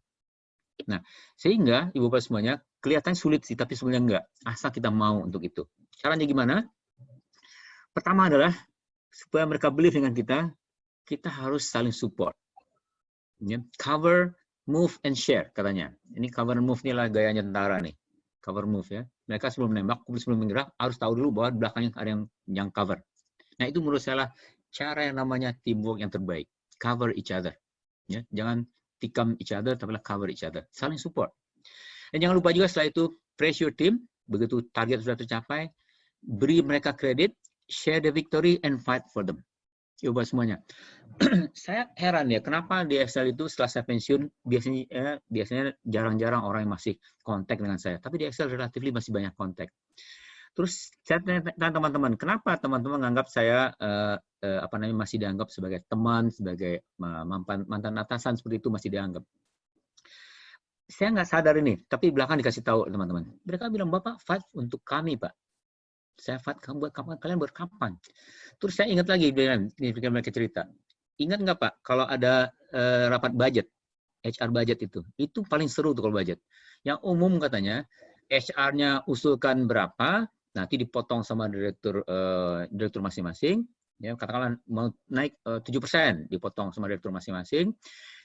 Nah, sehingga Ibu Bapak semuanya kelihatan sulit sih, tapi sebenarnya enggak. Asal kita mau untuk itu. Caranya gimana? Pertama adalah supaya mereka believe dengan kita harus saling support. Ya. Cover, move, and share katanya. Ini cover and move ini lah gayanya tentara nih. Cover move ya. Mereka sebelum menembak, sebelum menggerak harus tahu dulu bahwa belakangnya ada yang cover. Nah, itu menurut saya lah cara yang namanya teamwork yang terbaik. Cover each other. Ya, jangan tikam each other, tapi cover each other. Saling support. Dan jangan lupa juga setelah itu, praise your team. Begitu target sudah tercapai, beri mereka kredit, share the victory, and fight for them. Coba semuanya. Saya heran ya, kenapa di Excel itu setelah saya pensiun, biasanya jarang-jarang orang yang masih kontak dengan saya. Tapi di Excel relatif masih banyak kontak. Terus saya tanya teman-teman, kenapa teman-teman menganggap saya masih dianggap sebagai teman, sebagai mantan atasan seperti itu masih dianggap. Saya nggak sadar ini, tapi belakang dikasih tahu teman-teman. Mereka bilang, Bapak fight untuk kami, Pak. Saya fight buat kapan, kalian buat kapan? Terus saya ingat lagi, mereka cerita. Ingat nggak Pak, kalau ada rapat budget, HR budget itu paling seru tuh kalau budget. Yang umum katanya, HR-nya usulkan berapa, nanti dipotong sama direktur masing-masing. Ya, katakanlah mau naik 7%, dipotong sama direktur masing-masing,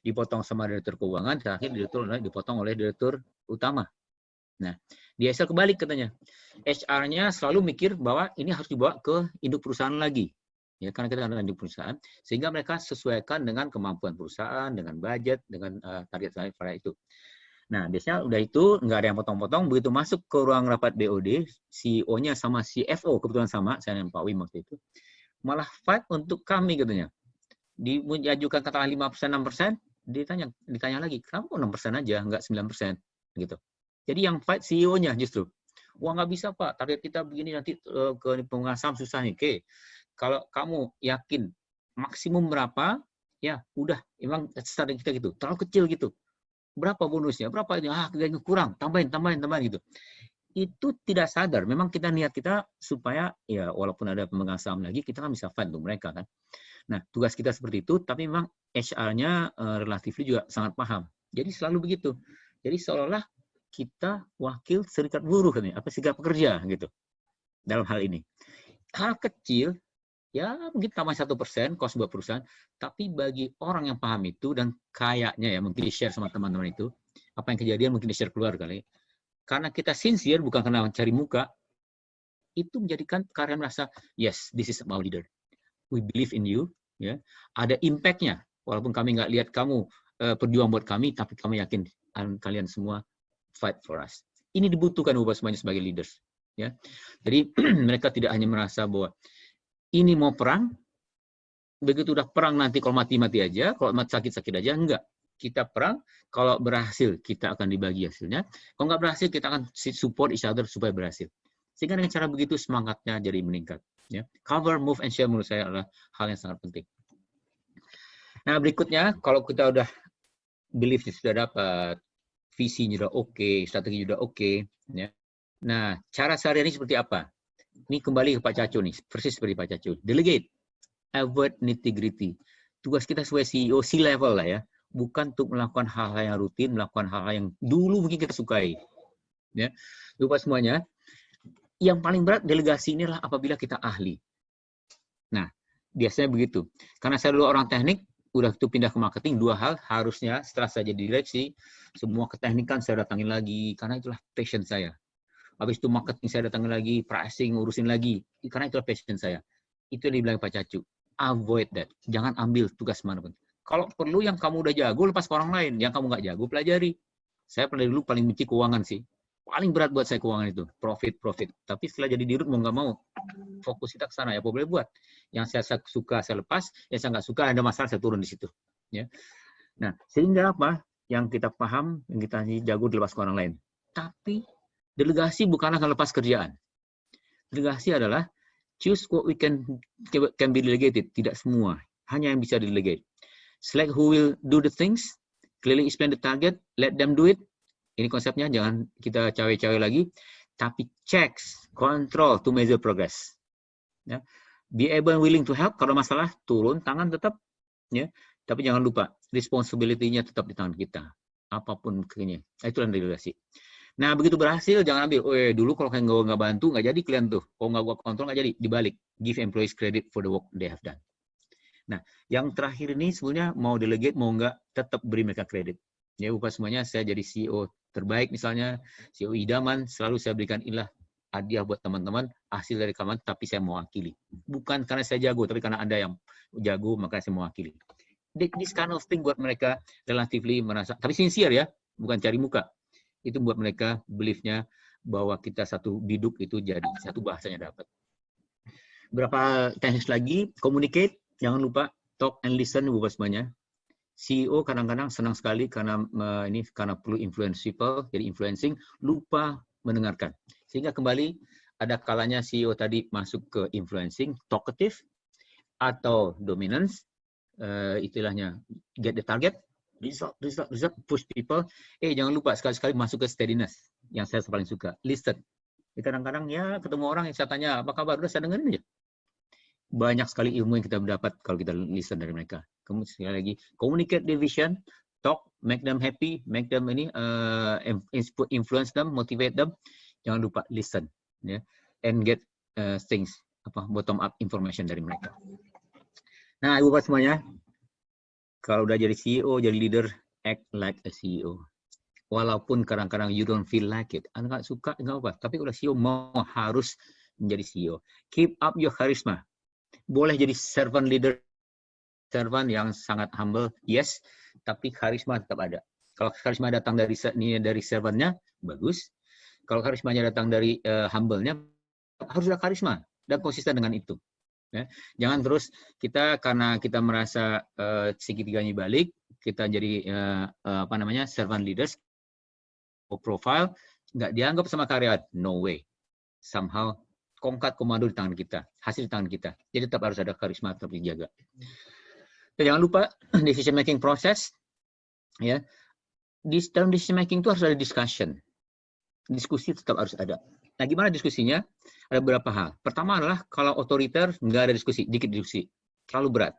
dipotong sama direktur keuangan, terakhir direktur dipotong oleh direktur utama. Nah, di Excel kebalik katanya. HR-nya selalu mikir bahwa ini harus dibawa ke induk perusahaan lagi. Ya, karena kita ada induk perusahaan, sehingga mereka sesuaikan dengan kemampuan perusahaan, dengan budget, dengan target pada itu. Nah, biasanya udah itu, nggak ada yang potong-potong, begitu masuk ke ruang rapat BOD, CEO-nya sama CFO, kebetulan sama, saya dan Pak Wim waktu itu, malah fight untuk kami katanya. Diajukan katakanlah 5%, 6%, ditanya lagi, kenapa 6% aja, nggak 9%? Gitu. Jadi yang fight CEO-nya justru. Wah nggak bisa Pak, target kita begini nanti ke pengusaha saham susah nih. Oke, kalau kamu yakin maksimum berapa, ya udah, emang strategi kita gitu, terlalu kecil gitu. Berapa bonusnya? Berapa ini? Kurang, tambahin gitu. Itu tidak sadar. Memang kita niat kita supaya ya walaupun ada pemegang saham lagi, kita kan bisa fight untuk mereka kan. Nah, tugas kita seperti itu, tapi memang HR-nya relatif juga sangat paham. Jadi selalu begitu. Jadi seolah-olah kita wakil serikat buruh katanya, serikat pekerja gitu dalam hal ini. Hal kecil ya mungkin tambah 1% cost buat perusahaan, tapi bagi orang yang paham itu dan kayaknya ya mungkin di-share sama teman-teman itu, apa yang kejadian mungkin di-share keluar kali. Karena kita sincere bukan karena mencari muka, itu menjadikan karyawan merasa yes, this is our leader. We believe in you, ya. Ada impact-nya. Walaupun kami nggak lihat kamu berjuang buat kami, tapi kami yakin kalian semua fight for us. Ini dibutuhkan ubah semuanya sebagai leaders, ya. Jadi mereka tidak hanya merasa bahwa ini mau perang, begitu udah perang nanti kalau mati-mati aja, kalau sakit-sakit aja, enggak. Kita perang, kalau berhasil kita akan dibagi hasilnya, kalau nggak berhasil kita akan support each other supaya berhasil. Sehingga dengan cara begitu semangatnya jadi meningkat. Ya. Cover, move, and share menurut saya adalah hal yang sangat penting. Nah berikutnya, kalau kita udah belief sudah dapat, visinya sudah oke, strategi sudah oke, ya. Nah cara sehari-hari seperti apa? Ini kembali ke Pak Caco nih, persis seperti Pak Caco. Delegate, avoid nitty-gritty. Tugas kita sebagai CEO, C-level lah ya. Bukan untuk melakukan hal-hal yang rutin, melakukan hal-hal yang dulu mungkin kita sukai. Ya. Lupa semuanya. Yang paling berat delegasi inilah apabila kita ahli. Nah, biasanya begitu. Karena saya dulu orang teknik, udah itu pindah ke marketing, dua hal harusnya setelah saya jadi direksi, semua keteknikan saya datangin lagi, karena itulah passion saya. Habis itu marketing saya datangin lagi, pricing, urusin lagi, karena itulah passion saya. Itu yang dibilang Pak Cacu. Avoid that. Jangan ambil tugas manapun. Kalau perlu yang kamu udah jago, lepas ke orang lain. Yang kamu nggak jago, pelajari. Saya pernah dulu paling benci keuangan sih. Paling berat buat saya keuangan itu. Profit. Tapi setelah jadi dirut, mau nggak mau. Fokus kita ke sana. Ya, apa boleh buat. Yang saya suka, saya lepas. Yang saya nggak suka, ada masalah, saya turun di situ. Ya. Nah, sehingga apa? Yang kita paham, yang kita jago, dilepas ke orang lain. Tapi, delegasi bukanlah lepas kerjaan. Delegasi adalah choose what we can be delegated. Tidak semua. Hanya yang bisa delegate. Select who will do the things. Clearly explain the target. Let them do it. Ini konsepnya, jangan kita cawe-cawe lagi. Tapi checks, control to measure progress. Ya. Be able and willing to help. Kalau masalah, turun tangan tetap. Ya. Tapi jangan lupa, responsibility-nya tetap di tangan kita. Apapun kayaknya. Itu yang delegasi. Nah, begitu berhasil, jangan ambil. Dulu kalau kalian nggak bantu, nggak jadi kalian tuh. Kalau nggak gua kontrol, nggak jadi. Dibalik. Give employees credit for the work they have done. Nah, yang terakhir ini sebenarnya mau delegate, mau nggak, tetap beri mereka kredit. Ya, upah semuanya saya jadi CEO terbaik misalnya, CEO idaman, selalu saya berikan inilah hadiah buat teman-teman hasil dari kawan, tapi saya mewakili. Bukan karena saya jago, tapi karena Anda yang jago, maka saya mewakili. This kind of thing buat mereka relatively merasa, tapi sincere ya, bukan cari muka. Itu buat mereka belief-nya bahwa kita satu biduk itu jadi, satu bahasanya dapat. Berapa teknik lagi, communicate, jangan lupa talk and listen Bapak semuanya. CEO kadang-kadang senang sekali karena karena perlu influence people, jadi influencing, lupa mendengarkan. Sehingga kembali ada kalanya CEO tadi masuk ke influencing, talkative atau dominance, istilahnya get the target, result, push people. Jangan lupa sekali-sekali masuk ke steadiness, yang saya paling suka, listen. Kadang-kadang ya ketemu orang yang saya tanya, apa kabar? Udah saya dengerin aja. Banyak sekali ilmu yang kita dapat kalau kita listen dari mereka. Kemudian sekali lagi, communicate the vision, talk, make them happy, make them influence them, motivate them. Jangan lupa listen, ya, and get things bottom up information dari mereka. Nah, Ibu Bapak semuanya, kalau udah jadi CEO, jadi leader, act like a CEO. Walaupun kadang-kadang you don't feel like it, Anda nggak suka, nggak apa, tapi udah CEO mau harus menjadi CEO. Keep up your charisma. Boleh jadi servant leader, servant yang sangat humble, yes, tapi karisma tetap ada. Kalau karisma datang dari servantnya, bagus. Kalau karismanya datang dari humble-nya, harus ada karisma dan konsisten dengan itu. Ya. Jangan terus kita karena kita merasa segitiganya balik, kita jadi servant leaders, profile, nggak dianggap sama karyawan, no way. Somehow kongkat komando di tangan kita, hasil di tangan kita. Jadi tetap harus ada karisma, tetap dijaga. Dan jangan lupa decision making process, ya. Dalam decision making itu harus ada discussion. Diskusi tetap harus ada. Nah, gimana diskusinya? Ada beberapa hal. Pertama adalah kalau otoriter nggak ada diskusi, dikit diskusi, terlalu berat.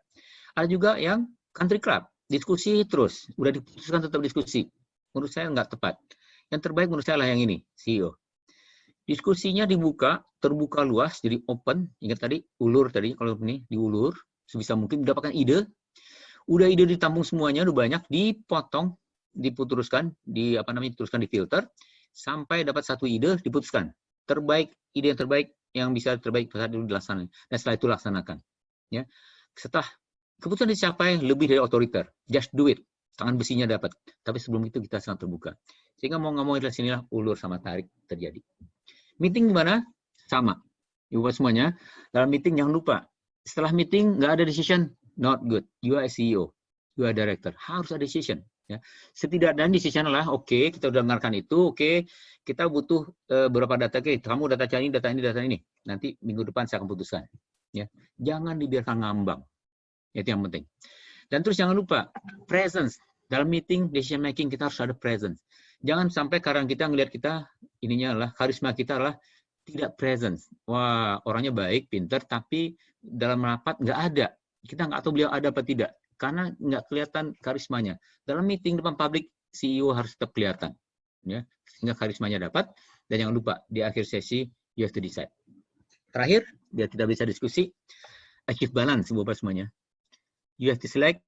Ada juga yang country club, diskusi terus, udah diputuskan tetap diskusi. Menurut saya nggak tepat. Yang terbaik menurut saya lah yang ini, CEO. Diskusinya dibuka, terbuka luas, jadi open. Ingat tadi, ulur tadi, kalau ini diulur, sebisa mungkin mendapatkan ide. Udah ide ditampung semuanya, udah banyak, dipotong, diputuskan, diputuskan di filter, sampai dapat satu ide, diputuskan. Terbaik, ide yang terbaik, yang bisa terbaik saat itu dilaksanakan. Dan setelah itu laksanakan. Ya. Setelah keputusan dicapai lebih dari otoriter, just do it. Tangan besinya dapat. Tapi sebelum itu kita sangat terbuka. Sehingga mau nggak mau dari sinilah ulur sama tarik terjadi. Meeting gimana? Sama. Ibu semuanya, dalam meeting jangan lupa. Setelah meeting nggak ada decision, not good. You are a CEO, you are a director. Harus ada decision. Ya. Setidaknya decision adalah, oke, kita udah dengarkan itu, oke, kita butuh berapa data, kamu data ini, data ini, data ini. Nanti minggu depan saya akan putuskan. Ya. Jangan dibiarkan ngambang. Itu yang penting. Dan terus jangan lupa, presence. Dalam meeting, decision making, kita harus ada presence. Jangan sampai karena kita ngelihat kita, ininya adalah, karisma kita adalah tidak presence. Wah, orangnya baik, pinter, tapi dalam rapat nggak ada. Kita nggak tahu beliau ada apa tidak. Karena nggak kelihatan karismanya. Dalam meeting depan publik, CEO harus tetap kelihatan. Ya, sehingga karismanya dapat. Dan jangan lupa, di akhir sesi, you have to decide. Terakhir, biar kita bisa diskusi, achieve balance, Bapak semuanya. You have to select,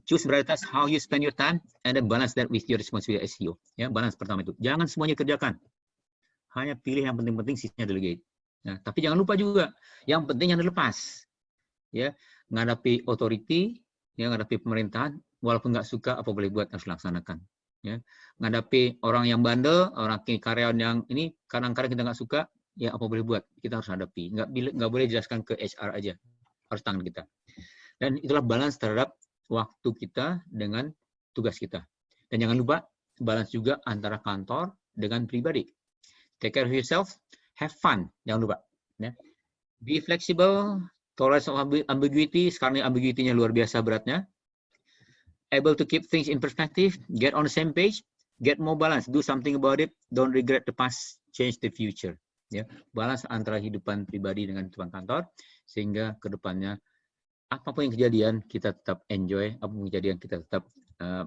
choose prioritas how you spend your time, and then balance that with your responsibility as CEO. Ya, balance pertama itu. Jangan semuanya kerjakan. Hanya pilih yang penting-penting, sisanya delegate. Nah, tapi jangan lupa juga, yang penting yang dilepas. Ya, menghadapi authority, ya, menghadapi pemerintahan, walaupun nggak suka, apa boleh buat, harus laksanakan. Ya, menghadapi orang yang bandel, orang karyawan yang ini, kadang-kadang kita nggak suka, ya apa boleh buat, kita harus hadapi. Nggak boleh jelaskan ke HR aja, harus tangan kita. Dan itulah balance terhadap waktu kita dengan tugas kita. Dan jangan lupa, balance juga antara kantor dengan pribadi. Take care of yourself, have fun, jangan lupa. Ya. Be flexible, tolerance of ambiguity, sekarang ambiguity-nya luar biasa beratnya. Able to keep things in perspective, get on the same page, get more balance, do something about it, don't regret the past, change the future. Ya. Balance antara kehidupan pribadi dengan kehidupan kantor, sehingga ke depannya apapun yang kejadian, kita tetap enjoy. Apapun kejadian, kita tetap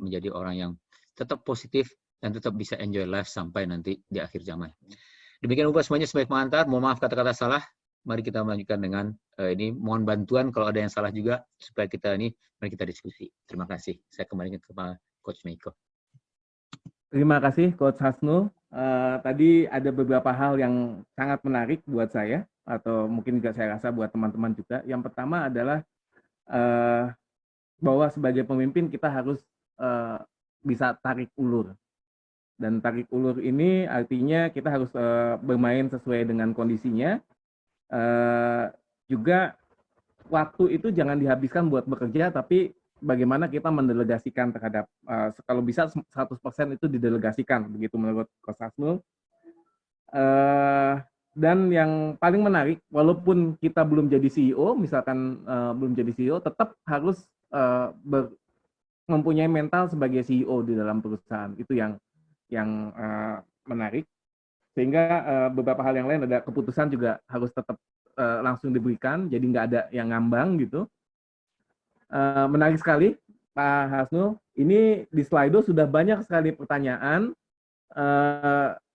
menjadi orang yang tetap positif dan tetap bisa enjoy life sampai nanti di akhir zaman. Demikian Bapak semuanya sebagai pengantar. Mohon maaf kata-kata salah. Mari kita melanjutkan dengan ini. Mohon bantuan kalau ada yang salah juga supaya mari kita diskusi. Terima kasih. Saya kembalikan ke Coach Meiko. Terima kasih Coach Hasnu. Tadi ada beberapa hal yang sangat menarik buat saya, atau mungkin juga saya rasa buat teman-teman juga. Yang pertama adalah bahwa sebagai pemimpin kita harus bisa tarik ulur. Dan tarik ulur ini artinya kita harus bermain sesuai dengan kondisinya. Juga waktu itu jangan dihabiskan buat bekerja, tapi bagaimana kita mendelegasikan terhadap, kalau bisa 100% itu didelegasikan, begitu menurut Coach Hasnul. Dan yang paling menarik, walaupun kita belum jadi CEO, misalkan belum jadi CEO, tetap harus mempunyai mental sebagai CEO di dalam perusahaan. Itu yang menarik. Sehingga beberapa hal yang lain, ada keputusan juga harus tetap langsung diberikan, jadi nggak ada yang ngambang gitu. Menarik sekali, Pak Hasnul. Ini di Slido sudah banyak sekali pertanyaan.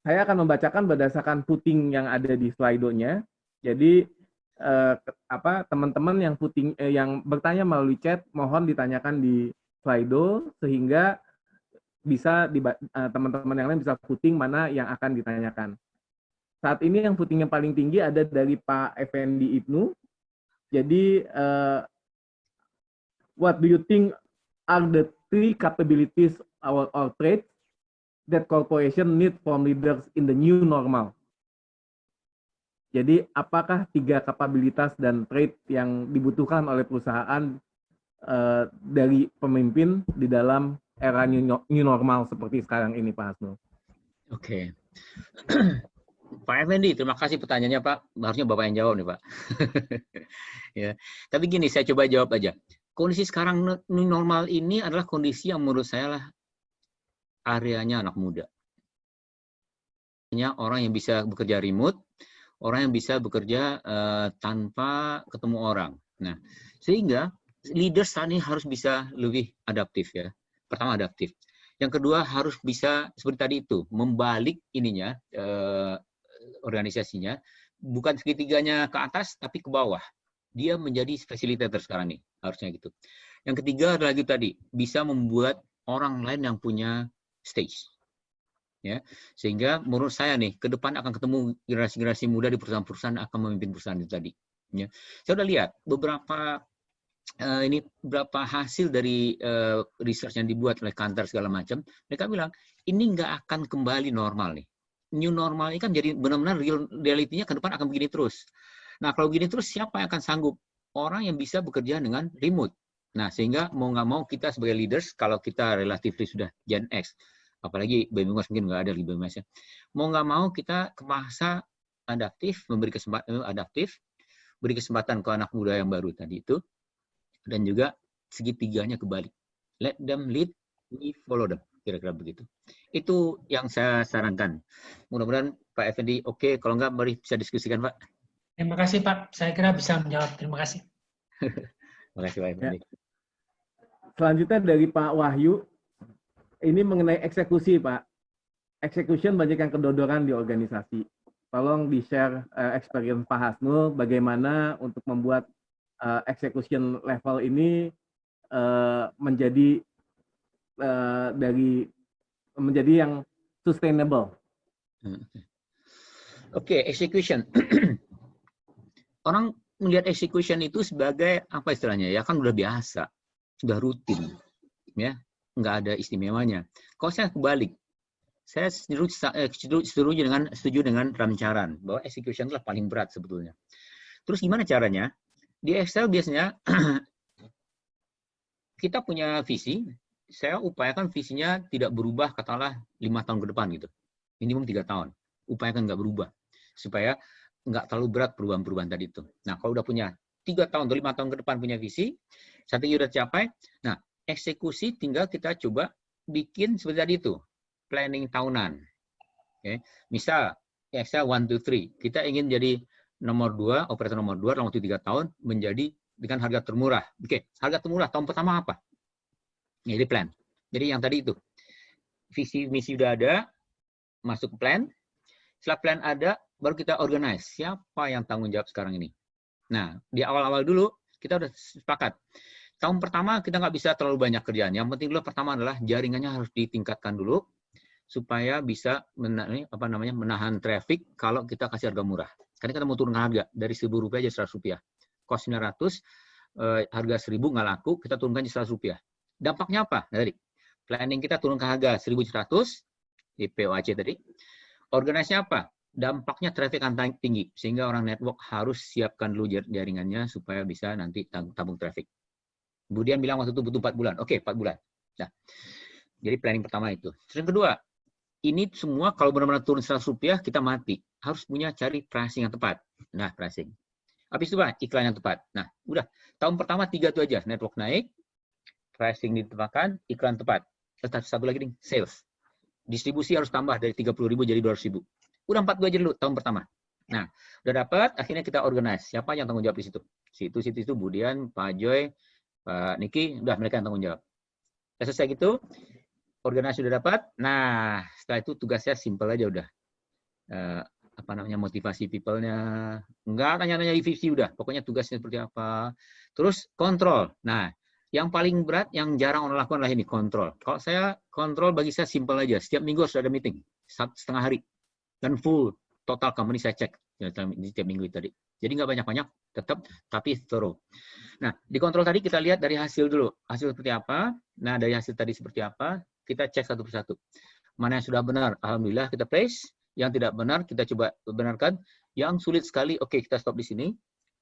Saya akan membacakan berdasarkan voting yang ada di Slido-nya. Jadi teman-teman yang voting yang bertanya melalui chat, mohon ditanyakan di Slido sehingga bisa teman-teman yang lain bisa voting mana yang akan ditanyakan. Saat ini yang votingnya paling tinggi ada dari Pak Effendi Ibnu. Jadi, what do you think are the 3 capabilities or traits that corporation need from leaders in the new normal? Jadi, apakah 3 kapabilitas dan trait yang dibutuhkan oleh perusahaan dari pemimpin di dalam era new normal seperti sekarang ini, Pak Hasnul? Oke. Pak Effendi, terima kasih pertanyaannya, Pak. Harusnya Bapak yang jawab nih, Pak. Ya. Tapi gini, saya coba jawab aja. Kondisi sekarang new normal ini adalah kondisi yang menurut saya lah areanya anak muda. Orang yang bisa bekerja remote, orang yang bisa bekerja tanpa ketemu orang. Nah, sehingga leaders saat ini harus bisa lebih adaptif ya. Pertama adaptif. Yang kedua harus bisa seperti tadi itu, membalik ininya organisasinya, bukan segitiganya ke atas tapi ke bawah. Dia menjadi facilitator sekarang nih, harusnya gitu. Yang ketiga adalah itu tadi, bisa membuat orang lain yang punya stage. Ya, sehingga menurut saya nih ke depan akan ketemu generasi-generasi muda di perusahaan-perusahaan akan memimpin perusahaan itu tadi. Ya, saya udah lihat beberapa beberapa hasil dari research yang dibuat oleh Kantar segala macam. Mereka bilang ini nggak akan kembali normal nih. New normal ini kan jadi benar-benar realitinya ke depan akan begini terus. Nah kalau begini terus siapa yang akan sanggup? Orang yang bisa bekerja dengan remote. Nah sehingga mau nggak mau kita sebagai leaders kalau kita relatif sudah Gen X, apalagi baby boomers mungkin nggak ada di baby boomers ya. Mau nggak mau kita kepaksa adaptif, memberi kesempatan adaptif, beri kesempatan ke anak muda yang baru tadi itu, dan juga segitiganya kebalik. Let them lead, we follow them. Kira-kira begitu. Itu yang saya sarankan. Mudah-mudahan Pak Effendi oke. Kalau nggak, mari bisa diskusikan, Pak. Terima kasih, Pak. Saya kira bisa menjawab. Terima kasih. Terima kasih, Pak Effendi. Ya. Selanjutnya dari Pak Wahyu. Ini mengenai eksekusi, Pak. Execution banyak yang kedodoran di organisasi. Tolong di-share experience Pak Hasnul bagaimana untuk membuat execution level ini menjadi yang sustainable. Oke, execution. Orang melihat execution itu sebagai apa istilahnya? Ya kan udah biasa, sudah rutin, ya, nggak ada istimewanya. Kalau saya kebalik, saya setuju dengan Ramcharan bahwa execution adalah paling berat sebetulnya. Terus gimana caranya? Di Excel biasanya kita punya visi. Saya upayakan visinya tidak berubah katakanlah 5 tahun ke depan gitu. Minimum 3 tahun. Upayakan nggak berubah. Supaya nggak terlalu berat perubahan-perubahan tadi itu. Nah, kalau udah punya 3 tahun atau 5 tahun ke depan punya visi, strategi udah capai, nah, eksekusi tinggal kita coba bikin seperti tadi itu. Planning tahunan. Okay. Misal, Excel 1, 2, 3. Kita ingin jadi nomor 2, operator nomor 2 dalam waktu 3 tahun menjadi dengan harga termurah. Oke, harga termurah tahun pertama apa? Jadi plan. Jadi yang tadi itu. Visi misi udah ada, masuk ke plan. Setelah plan ada, baru kita organize. Siapa yang tanggung jawab sekarang ini? Nah, di awal-awal dulu kita udah sepakat. Tahun pertama kita nggak bisa terlalu banyak kerjaan. Yang penting dulu pertama adalah jaringannya harus ditingkatkan dulu supaya bisa menahan traffic kalau kita kasih harga murah. Karena kita mau turunkan harga dari Rp1.000 aja Rp100. Cost 900, harga 1.000 nggak laku, kita turunkan jadi Rp100. Dampaknya apa? Nah, tadi planning kita turunkan harga 1.100 di POAC tadi. Organize-nya apa? Dampaknya traffic akan tinggi, sehingga orang network harus siapkan dulu jaringannya supaya bisa nanti tabung traffic. Kemudian bilang waktu itu butuh 4 bulan. Oke, 4 bulan. Nah, jadi planning pertama itu. Terus yang kedua, ini semua kalau benar-benar turun Rp100, kita mati. Harus punya cari pricing yang tepat. Nah, pricing. Habis itu Pak, iklan yang tepat. Nah, udah. Tahun pertama 3 itu aja. Network naik, pricing ditetapkan, iklan tepat. Tetap satu lagi nih, sales. Distribusi harus tambah dari 30.000 jadi 200.000. Udah 4 aja dulu tahun pertama. Nah, udah dapat, akhirnya kita organize. Siapa yang tanggung jawab di situ? Situ Budian, Pak Joy, Pak Niki, udah mereka yang tanggung jawab. Udah selesai gitu, organisasi sudah dapat. Nah, setelah itu tugasnya simple aja udah. Motivasi people-nya. Enggak tanya-tanya EVC udah. Pokoknya tugasnya seperti apa. Terus kontrol. Nah, yang paling berat, yang jarang orang lakukan adalah ini, kontrol. Kalau saya kontrol, bagi saya simple aja. Setiap minggu harus ada meeting. Setengah hari. Dan full, total company saya cek. Setiap minggu tadi. Jadi nggak banyak-banyak, tetap, tapi thorough. Nah, di kontrol tadi kita lihat dari hasil dulu. Hasil seperti apa? Nah, dari hasil tadi seperti apa? Kita cek satu persatu. Mana yang sudah benar? Alhamdulillah kita place. Yang tidak benar, kita coba benarkan. Yang sulit sekali, oke, kita stop di sini.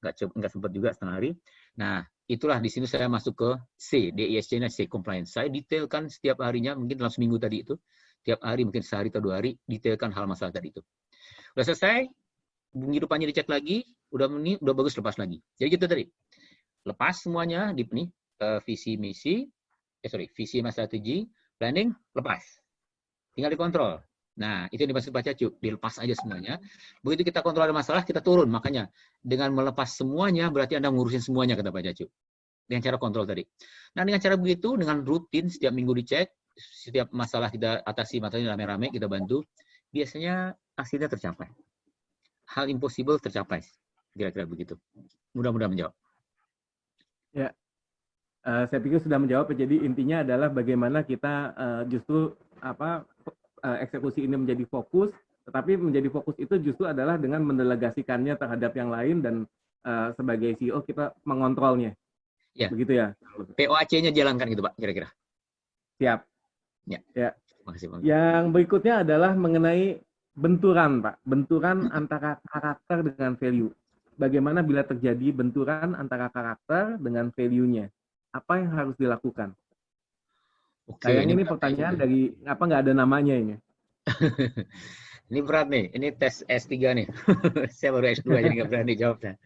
Nggak sempat juga setengah hari. Nah, itulah di sini saya masuk ke C, DISC-nya C, compliance. Saya detailkan setiap harinya, mungkin dalam seminggu tadi itu. Tiap hari, mungkin sehari atau 2 hari, detailkan hal masalah tadi itu. Udah selesai, penghidupannya dicek lagi, udah bagus, lepas lagi. Jadi gitu tadi. Lepas semuanya di ini visi sama strategi, planning, lepas. Tinggal dikontrol. Nah, itu yang dimaksud Pak Cacu, dilepas aja semuanya. Begitu kita kontrol ada masalah, kita turun. Makanya dengan melepas semuanya berarti Anda ngurusin semuanya, kata Pak Cacu. Dengan cara kontrol tadi. Nah, dengan cara begitu, dengan rutin setiap minggu dicek, setiap masalah kita atasi, masalahnya rame-rame kita bantu, biasanya hasilnya tercapai. Hal impossible tercapai. Kira-kira begitu. Mudah-mudahan menjawab. Ya, saya pikir sudah menjawab. Jadi intinya adalah bagaimana kita justru eksekusi ini menjadi fokus, tetapi menjadi fokus itu justru adalah dengan mendelegasikannya terhadap yang lain dan sebagai CEO kita mengontrolnya. Ya. Begitu ya. POAC-nya jalankan gitu Pak, kira-kira. Siap. Ya. Terima kasih Pak. Yang berikutnya adalah mengenai benturan, Pak. Benturan antara karakter dengan value. Bagaimana bila terjadi benturan antara karakter dengan value-nya? Apa yang harus dilakukan? Oke, Sayangnya ini pertanyaan dari apa nggak ada namanya ini. Ini berat nih, ini tes S3 nih. Saya baru S2 jadi nggak berani jawabnya.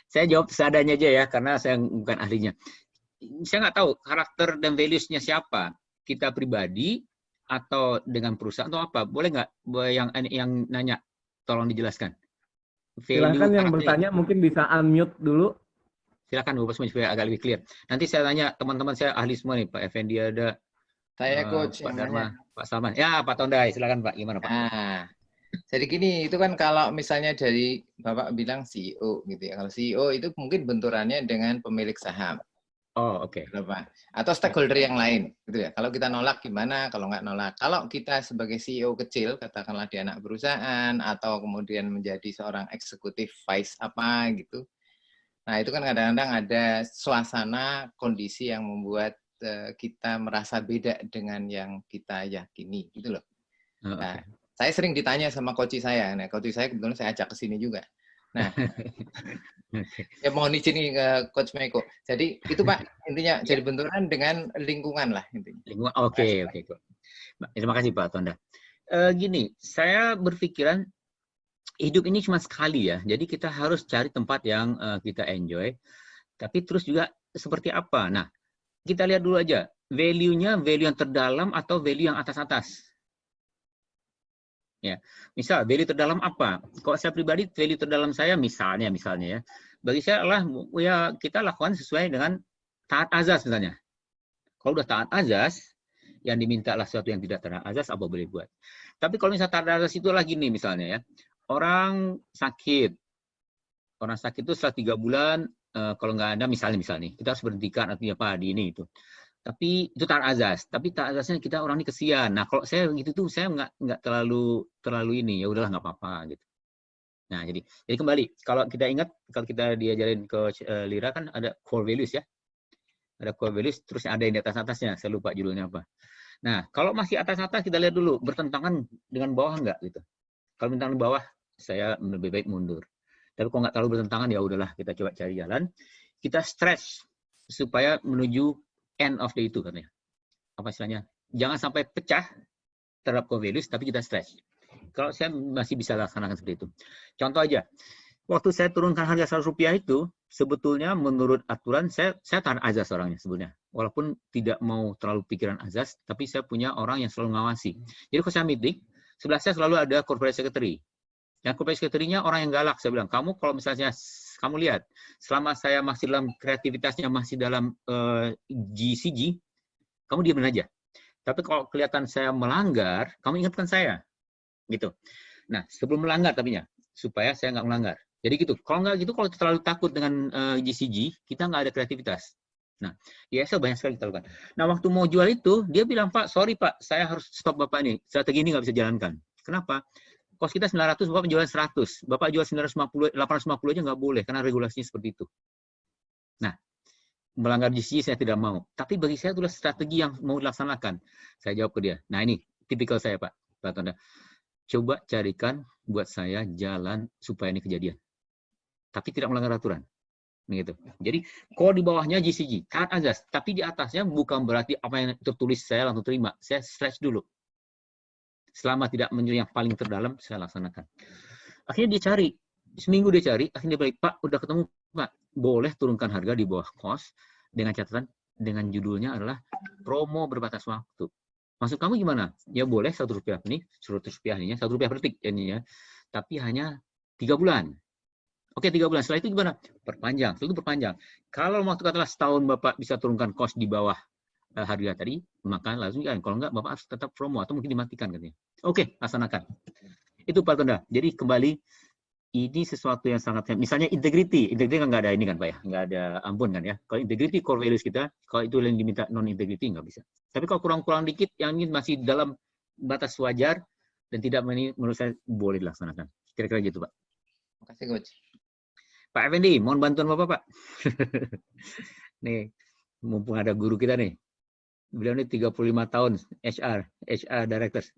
Saya jawab seadanya aja ya, karena saya bukan ahlinya. Saya nggak tahu karakter dan values-nya siapa. Kita pribadi atau dengan perusahaan atau apa? Boleh nggak yang nanya? Tolong dijelaskan. Silakan yang bertanya mungkin bisa unmute dulu. Silakan Bapak semua supaya agak lebih clear. Nanti saya tanya teman-teman saya ahli semua nih, Pak Effendi ada, saya coach Pak Dharma, Pak Salman. Ya, Pak Tondai, silakan Pak. Gimana Pak? Jadi gini, itu kan kalau misalnya dari Bapak bilang CEO gitu ya. Kalau CEO itu mungkin benturannya dengan pemilik saham. Oh, oke. Atau stakeholder yang lain gitu ya. Kalau kita nolak gimana? Kalau nggak nolak. Kalau kita sebagai CEO kecil, katakanlah di anak perusahaan atau kemudian menjadi seorang eksekutif vice apa gitu. Nah, itu kan kadang-kadang ada suasana kondisi yang membuat kita merasa beda dengan yang kita yakini gitu loh. Nah, saya sering ditanya sama coach saya. Nah, coach saya kebetulan saya ajak ke sini juga. Nah, ya mohon izin ke Coach Meiko. Jadi itu Pak intinya jadi benturan dengan lingkungan lah intinya. Lingkungan, oke. Terima kasih Pak Tonda. Gini, saya berpikiran hidup ini cuma sekali ya. Jadi kita harus cari tempat yang kita enjoy. Tapi terus juga seperti apa? Nah, kita lihat dulu aja. Value-nya value yang terdalam atau value yang atas-atas. Ya, misal value terdalam apa? Kalau saya pribadi value terdalam saya misalnya ya, bagi saya adalah ya kita lakukan sesuai dengan taat azas misalnya. Kalau udah taat azas, yang diminta adalah sesuatu yang tidak taat azas, apa boleh buat. Tapi kalau misalnya taat azas itu lagi nih misalnya ya, orang sakit itu setelah 3 bulan kalau nggak ada misalnya kita harus berhentikan atau apa di ini itu. Tapi itu taat azas. Tapi taat azasnya kita orang ini kesian. Nah, kalau saya gitu tuh saya nggak terlalu ini, ya udahlah nggak apa-apa gitu. Nah, jadi kembali kalau kita ingat kalau kita diajarin ke Lira kan ada core values ya. Ada core values, terus ada yang di atas-atasnya. Saya lupa judulnya apa. Nah, kalau masih atas-atas kita lihat dulu bertentangan dengan bawah nggak gitu. Kalau bertentangan di bawah, saya lebih baik mundur. Tapi kalau nggak terlalu bertentangan ya udahlah kita coba cari jalan. Kita stretch supaya menuju end of the itu katanya. Apa istilahnya? Jangan sampai pecah terhadap core values, tapi kita stretch. Kalau saya masih bisa laksanakan seperti itu. Contoh aja, waktu saya turunkan harga Rp100 itu, sebetulnya menurut aturan saya tahan azas orangnya sebetulnya. Walaupun tidak mau terlalu pikiran azas, tapi saya punya orang yang selalu ngawasi. Jadi kalau saya meeting, sebelah saya selalu ada corporate secretary. Yang corporate secretary-nya orang yang galak. Saya bilang, kamu kalau misalnya kamu lihat, selama saya masih dalam kreativitasnya, masih dalam GCG, kamu diam aja. Tapi kalau kelihatan saya melanggar, kamu ingatkan saya. Gitu. Nah, sebelum melanggar tapinya, supaya saya nggak melanggar. Jadi gitu. Kalau nggak gitu, kalau terlalu takut dengan GCG, kita nggak ada kreativitas. Nah, ISO banyak sekali kita lakukan. Nah, waktu mau jual itu, dia bilang, Pak, sorry Pak, saya harus stop Bapak ini. Strategi ini nggak bisa jalankan. Kenapa? Kos kita 900, Bapak jual 100. Bapak jual 950, 850 aja nggak boleh, karena regulasinya seperti itu. Nah, melanggar GCG saya tidak mau. Tapi bagi saya itulah strategi yang mau dilaksanakan. Saya jawab ke dia. Nah, ini tipikal saya, Pak Tonda. Coba carikan buat saya jalan supaya ini kejadian. Tapi tidak melanggar aturan. Begitu. Jadi, kalau di bawahnya GCG, taat azas. Tapi di atasnya bukan berarti apa yang tertulis saya langsung terima. Saya stretch dulu. Selama tidak menyuruh yang paling terdalam, saya laksanakan. Akhirnya dia cari. Seminggu dia cari, akhirnya dia balik, Pak, udah ketemu, Pak. Boleh turunkan harga di bawah kos dengan catatan, dengan judulnya adalah promo berbatas waktu. Maksud kamu gimana? Ya boleh Rp100 ini, Rp100 ini, Rp1 per tik ini ya. Tapi hanya 3 bulan. Oke, 3 bulan. Setelah itu gimana? Perpanjang. Setelah itu perpanjang. Kalau waktu katakanlah setahun Bapak bisa turunkan kos di bawah harga tadi, maka langsung kan. Kalau enggak, Bapak harus tetap promo atau mungkin dimatikan katanya. Oke, laksanakan. Itu Pak Tonda. Jadi kembali, ini sesuatu yang sangat, misalnya integrity kan nggak ada ini kan Pak ya, nggak ada ampun kan ya. Kalau integrity core values kita, kalau itu yang diminta non integrity nggak bisa. Tapi kalau kurang-kurang dikit, yang ini masih dalam batas wajar dan tidak menurut saya boleh dilaksanakan. Kira-kira gitu Pak. Terima kasih Coach. Pak Effendi, mohon bantuan Bapak Pak. Nih, mumpung ada guru kita nih. Beliau ini 35 tahun HR directors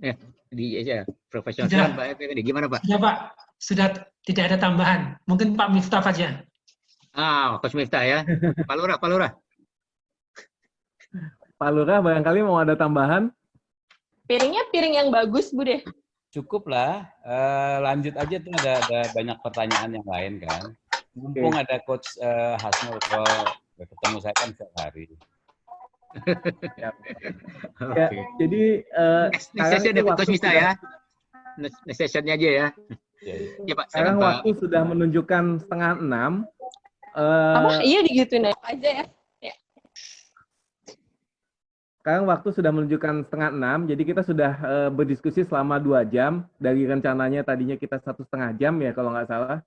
di HR profesional. Pak Effendi, gimana Pak? Sudah Pak, sudah tidak ada tambahan. Mungkin Pak Miftah saja. Coach Miftah ya. Pak Lurah. Pak Lurah barangkali mau ada tambahan? Piringnya piring yang bagus, Bu deh. Cukup lah. Lanjut aja tuh ada banyak pertanyaan yang lain kan. Mumpung ada Coach Hasnul, kalau ketemu saya kan setiap hari. Ya, jadi next session dapat Coach Miftah ya. Next sessionnya aja ya. Ya Pak. Sekarang waktu sudah menunjukkan 5:30. Apa? Iya digituin aja ya. Sekarang waktu sudah menunjukkan 5:30, jadi kita sudah berdiskusi selama 2 jam. Dari rencananya tadinya kita 1,5 jam ya kalau nggak salah.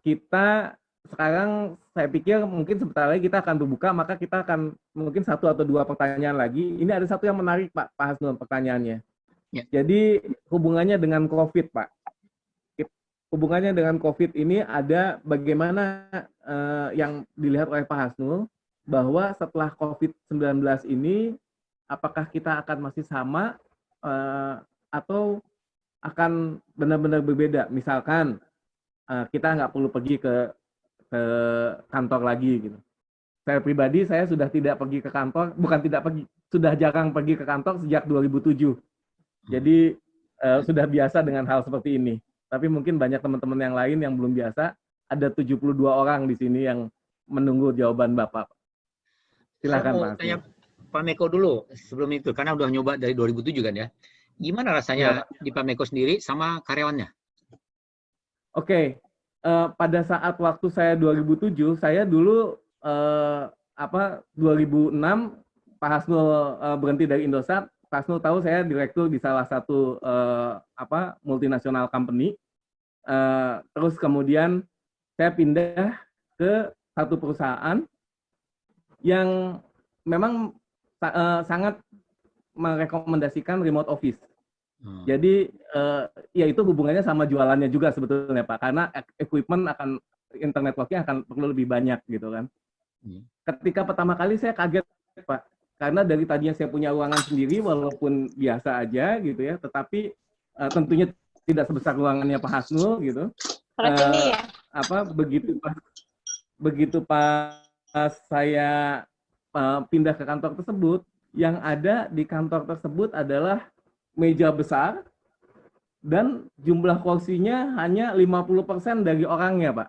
Kita sekarang saya pikir mungkin sebentar lagi kita akan berbuka, maka kita akan mungkin 1 atau 2 pertanyaan lagi. Ini ada satu yang menarik Pak Hasnul pertanyaannya. Ya. Jadi hubungannya dengan COVID Pak. Hubungannya dengan COVID ini ada bagaimana yang dilihat oleh Pak Hasnul, bahwa setelah COVID-19 ini apakah kita akan masih sama atau akan benar-benar berbeda. Misalkan kita nggak perlu pergi ke kantor lagi gitu. Saya pribadi saya sudah tidak pergi ke kantor, bukan tidak pergi, sudah jarang pergi ke kantor sejak 2007. Jadi sudah biasa dengan hal seperti ini. Tapi mungkin banyak teman-teman yang lain yang belum biasa. Ada 72 orang di sini yang menunggu jawaban Bapak. Silakan Pak. Saya Pak Meko dulu sebelum itu, karena udah nyoba dari 2007 kan ya. Gimana rasanya di Pak Meko sendiri sama karyawannya? Oke. Pada saat waktu saya 2007, saya dulu 2006 Pak Hasnul berhenti dari Indosat. Pak Hasnul tahu saya direktur di salah satu multinasional company. Terus kemudian saya pindah ke satu perusahaan yang memang sangat merekomendasikan remote office. Jadi ya itu hubungannya sama jualannya juga sebetulnya Pak, karena equipment internet working akan perlu lebih banyak gitu kan. Ketika pertama kali saya kaget Pak, karena dari tadinya saya punya ruangan sendiri walaupun biasa aja gitu ya, tetapi tentunya tidak sebesar ruangannya Pak Hasnul gitu. Begitu pas saya pindah ke kantor tersebut, yang ada di kantor tersebut adalah meja besar dan jumlah kursinya hanya 50% dari orangnya, Pak.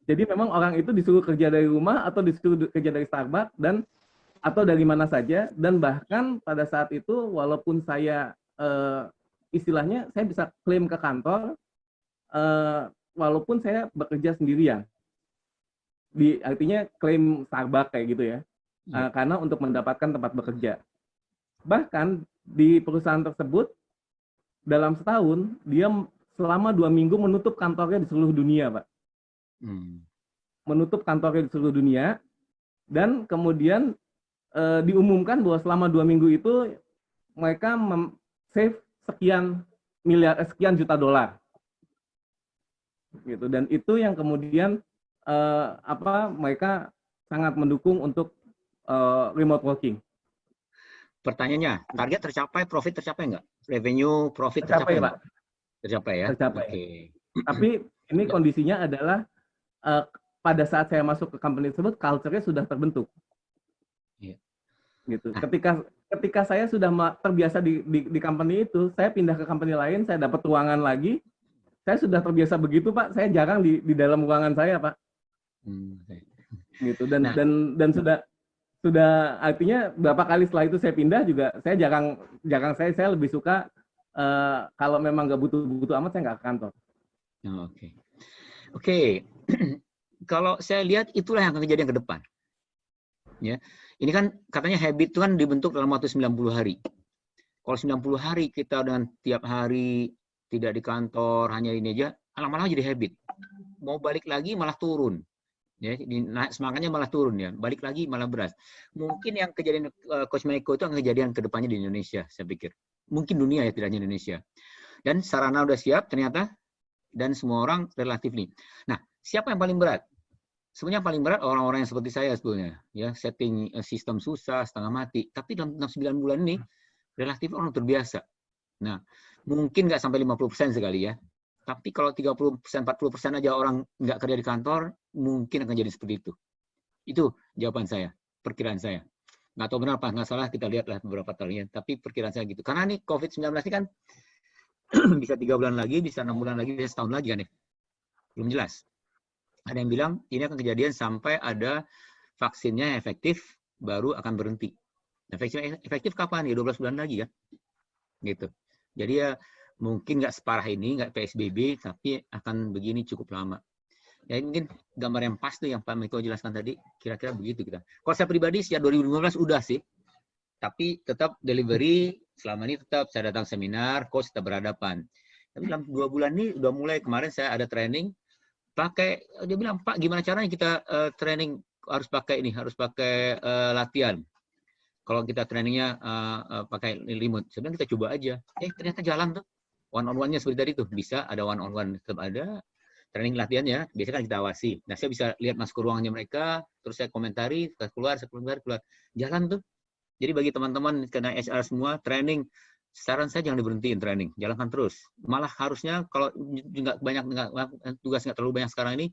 Jadi memang orang itu disuruh kerja dari rumah atau disuruh kerja dari Starbucks atau dari mana saja, dan bahkan pada saat itu walaupun saya istilahnya saya bisa klaim ke kantor walaupun saya bekerja sendirian. Artinya klaim Starbucks kayak gitu ya. Karena untuk mendapatkan tempat bekerja. Bahkan di perusahaan tersebut dalam setahun dia selama 2 minggu menutup kantornya di seluruh dunia, Pak. Menutup kantornya di seluruh dunia, dan kemudian diumumkan bahwa selama 2 minggu itu mereka save sekian juta dolar, gitu. Dan itu yang kemudian mereka sangat mendukung untuk remote working. Pertanyaannya, target tercapai, profit tercapai nggak? Revenue, profit tercapai Pak? Tercapai ya? Tercapai. Okay. Tapi ini kondisinya adalah pada saat saya masuk ke company tersebut, culture-nya sudah terbentuk. Gitu. Ketika saya sudah terbiasa di company itu, saya pindah ke company lain, saya dapat ruangan lagi, saya sudah terbiasa begitu Pak, saya jarang di dalam ruangan saya Pak. Gitu. Dan sudah artinya berapa kali setelah itu saya pindah juga saya jarang saya lebih suka kalau memang nggak butuh amat saya nggak ke kantor. Oke. Kalau saya lihat itulah yang akan kejadian ke depan. Ya. Ini kan katanya habit itu kan dibentuk dalam waktu 90 hari. Kalau 90 hari kita dengan tiap hari tidak di kantor, hanya ini aja, lama-lama jadi habit. Mau balik lagi malah turun. Ya, semangatnya malah turun ya, balik lagi malah berat. Mungkin yang kejadian Coach Maiko itu akan kejadian ke depannya di Indonesia, saya pikir. Mungkin dunia ya, tidak hanya Indonesia. Dan sarana udah siap ternyata, dan semua orang relatif nih. Nah, siapa yang paling berat? Sebenarnya paling berat orang-orang yang seperti saya sebetulnya. Ya, setting sistem susah, setengah mati. Tapi dalam 9 bulan ini, relatif orang terbiasa. Nah, mungkin nggak sampai 50% sekali ya. Tapi kalau 30%, 40% aja orang nggak kerja di kantor, mungkin akan jadi seperti itu. Itu jawaban saya, perkiraan saya. Nggak tahu benar apa, nggak salah, kita lihatlah beberapa tahun. Tapi perkiraan saya gitu. Karena nih COVID-19 ini kan bisa 3 bulan lagi, bisa 6 bulan lagi, bisa setahun lagi kan ya. Belum jelas. Ada yang bilang ini akan kejadian sampai ada vaksinnya efektif, baru akan berhenti. Nah, efektif kapan? Ya 12 bulan lagi kan. Gitu. Jadi ya mungkin nggak separah ini, nggak PSBB, tapi akan begini cukup lama. Ya mungkin gambar yang pas tuh yang Pak Miko jelaskan tadi, kira-kira begitu kita. Kalau saya pribadi sejak 2015 udah sih, tapi tetap delivery, selama ini tetap saya datang seminar, coach tetap berhadapan. Tapi dalam 2 bulan ini udah mulai, kemarin saya ada training, dia bilang, Pak gimana caranya kita training harus pakai ini, harus pakai latihan. Kalau kita trainingnya pakai remote, sebenarnya kita coba aja. Ternyata jalan tuh. One-on-one-nya seperti tadi tuh, bisa ada one-on-one, tetap ada training latihannya, biasanya kan kita awasi. Nah, saya bisa lihat masuk ke ruangannya mereka, terus saya komentari, keluar, jalan tuh. Jadi bagi teman-teman kena HR semua, training, saran saya jangan diberhentiin training, jalankan terus. Malah harusnya kalau tugas nggak terlalu banyak sekarang ini,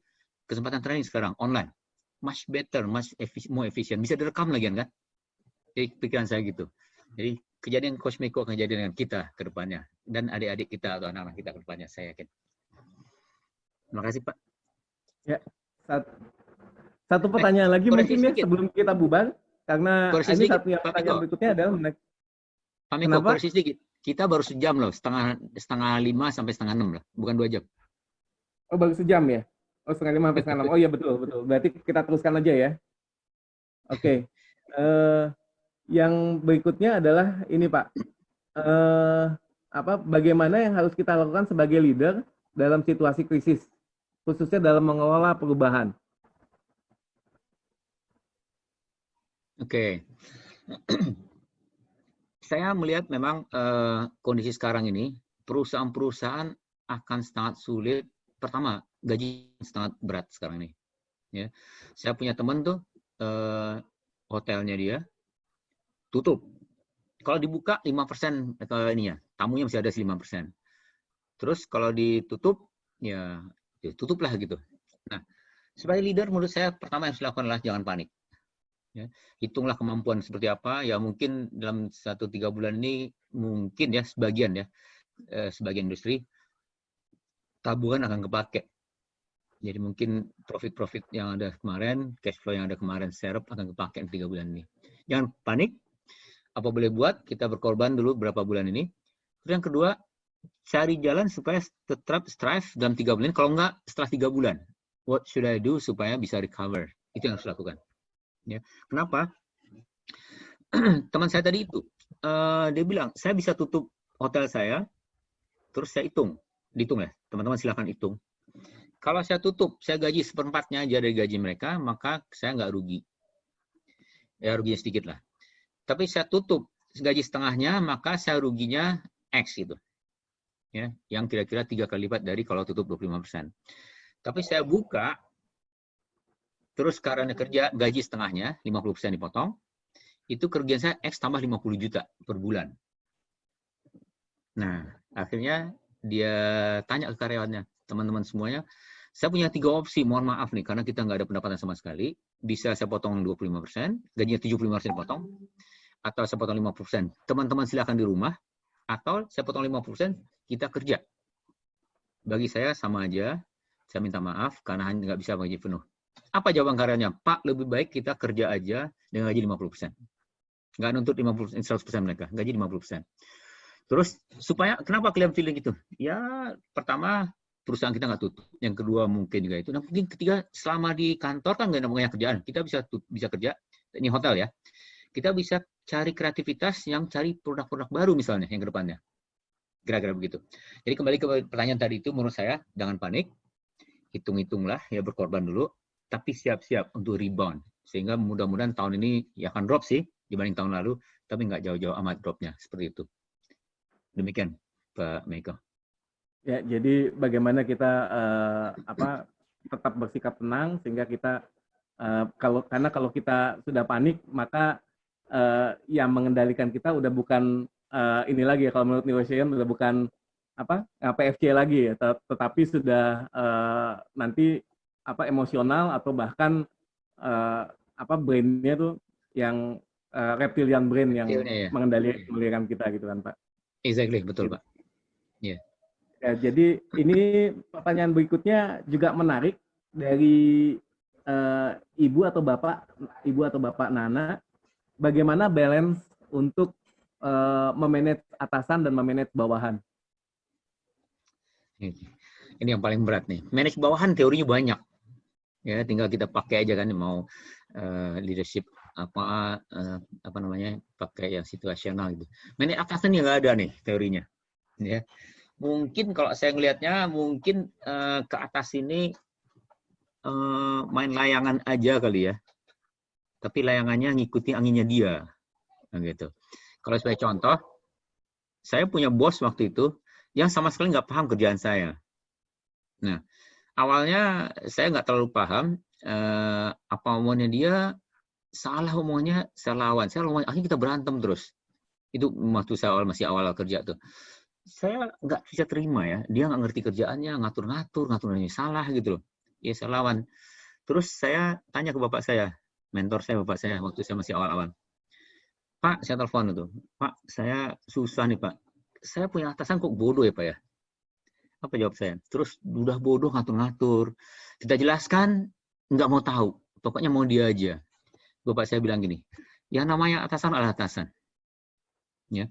kesempatan training sekarang, online. Much better, more efficient. Bisa direkam lagi kan? Jadi pikiran saya gitu. Jadi kejadian Coach Miko akan kejadian dengan kita ke depannya. Dan adik-adik kita atau anak-anak kita ke depannya, saya yakin. Terima kasih, Pak. Ya, satu pertanyaan lagi mungkin ya sebelum kita bubar. Karena ini satu yang pertanyaan berikutnya adalah Pak Miko, koresi sedikit. Kita baru sejam loh, setengah 5 sampai setengah 6 lah, bukan 2 jam. Oh, baru sejam ya? Oh, setengah 5 sampai setengah 6. Oh iya, betul. Berarti kita teruskan aja ya. Oke. Yang berikutnya adalah ini Pak, bagaimana yang harus kita lakukan sebagai leader dalam situasi krisis, khususnya dalam mengelola perubahan. Oke. Saya melihat memang kondisi sekarang ini perusahaan-perusahaan akan sangat sulit. Pertama, gaji sangat berat sekarang ini. Ya, saya punya teman tuh hotelnya dia tutup. Kalau dibuka 5% ininya, tamunya masih ada 5%. Terus kalau ditutup, ya tutuplah gitu. Nah, sebagai leader menurut saya pertama yang harus dilakukan adalah jangan panik. Ya, hitunglah kemampuan seperti apa. Ya mungkin dalam 1-3 bulan ini mungkin ya sebagian sebagian industri tabungan akan kepake. Jadi mungkin profit yang ada kemarin, cash flow yang ada kemarin serap akan kepake 3 bulan ini. Jangan panik. Apa boleh buat, kita berkorban dulu berapa bulan ini. Terus yang kedua, cari jalan supaya tetap strive dalam 3 bulan. Kalau enggak, setelah 3 bulan. What should I do supaya bisa recover? Itu yang harus dilakukan. Ya. Kenapa? Teman saya tadi itu, dia bilang, saya bisa tutup hotel saya, terus saya hitung. Dihitung ya, teman-teman silakan hitung. Kalau saya tutup, saya gaji 1/4-nya aja dari gaji mereka, maka saya nggak rugi. Ya ruginya sedikit lah. Tapi saya tutup gaji setengahnya, maka saya ruginya X gitu. Ya, yang kira-kira 3 kali lipat dari kalau tutup 25%. Tapi saya buka, terus karena kerja gaji setengahnya, 50% dipotong, itu kerugian saya X tambah 50 juta per bulan. Nah, akhirnya dia tanya ke karyawannya, teman-teman semuanya, saya punya 3 opsi, mohon maaf nih, karena kita nggak ada pendapatan sama sekali, bisa saya potong 25%, gajinya 75% dipotong, atau saya potong 50%. Teman-teman silakan di rumah, atau saya potong 50%, kita kerja. Bagi saya sama aja, saya minta maaf, karena hanya nggak bisa gaji penuh. Apa jawaban karyawannya? Pak, lebih baik kita kerja aja dengan gaji 50%. Nggak nuntut 100% mereka, gaji 50%. Terus, supaya, kenapa kalian feeling gitu? Ya, pertama, perusahaan kita nggak tutup. Yang kedua, mungkin juga itu. Dan mungkin ketiga, selama di kantor kan nggak ada banyak kerjaan. Kita bisa kerja, ini hotel ya. Kita bisa cari kreativitas yang cari produk-produk baru misalnya, yang ke depannya. Kira-kira begitu. Jadi kembali ke pertanyaan tadi itu, menurut saya, jangan panik. Hitung-hitunglah, ya berkorban dulu. Tapi siap-siap untuk rebound. Sehingga mudah-mudahan tahun ini ya akan drop sih dibanding tahun lalu, tapi nggak jauh-jauh amat dropnya. Seperti itu. Demikian, Pak Meiko. Ya, jadi bagaimana kita tetap bersikap tenang sehingga kita karena kalau kita sudah panik maka yang mengendalikan kita udah bukan ini lagi ya, kalau menurut negotiation udah bukan PFC lagi ya, tetapi sudah nanti emosional atau bahkan brain-nya tuh yang reptilian brain yang mengendalikan kita gitu kan Pak. Exactly, betul Pak. Yeah. Ya, jadi ini pertanyaan berikutnya juga menarik dari ibu atau bapak Nana, bagaimana balance untuk memanage atasan dan memanage bawahan? Ini yang paling berat nih. Manage bawahan teorinya banyak, ya tinggal kita pakai aja kan, mau leadership apa namanya, pakai yang situasional gitu. Manage atasan yang nggak ada nih teorinya, ya. Mungkin kalau saya ngelihatnya mungkin ke atas ini main layangan aja kali ya. Tapi layangannya ngikuti anginnya dia. Nah, gitu. Kalau sebagai contoh, saya punya bos waktu itu yang sama sekali nggak paham kerjaan saya. Nah, awalnya saya nggak terlalu paham apa omongannya dia, salah omongannya saya lawan. Akhirnya kita berantem terus. Itu waktu saya masih awal kerja tuh. Saya nggak bisa terima ya, dia nggak ngerti kerjaannya, ngatur-ngaturnya salah gitu loh. Ya saya lawan. Terus saya tanya ke bapak saya, mentor saya, bapak saya waktu saya masih awal-awal. Pak, saya telepon itu. Pak, saya susah nih Pak. Saya punya atasan kok bodoh ya Pak ya? Apa jawab saya? Terus udah bodoh ngatur-ngatur. Kita jelaskan, nggak mau tahu. Pokoknya mau dia aja. Bapak saya bilang gini, yang namanya atasan adalah atasan. Ya.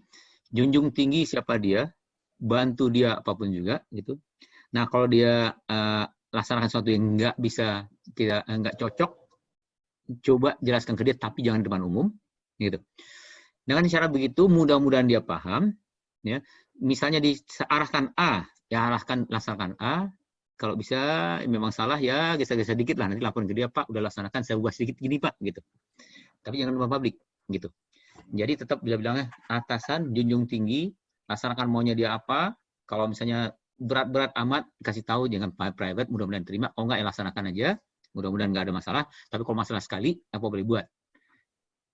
Junjung tinggi siapa dia, bantu dia apapun juga gitu. Nah kalau dia laksanakan sesuatu yang nggak bisa, nggak cocok, coba jelaskan ke dia tapi jangan di depan umum gitu. Dengan cara begitu mudah-mudahan dia paham ya. Misalnya diarahkan A, ya laksanakan A. Kalau bisa memang salah ya geser-geser dikit lah, nanti laporin ke dia, Pak udah laksanakan, saya ubah sedikit gini Pak gitu. tapi jangan lupa publik gitu. Jadi tetap bilangnya atasan junjung tinggi, laksanakan maunya dia apa. Kalau misalnya berat-berat amat, kasih tahu jangan private, mudah-mudahan terima. Oh enggak, ya laksanakan aja, mudah-mudahan nggak ada masalah. Tapi kalau masalah sekali, apa boleh buat?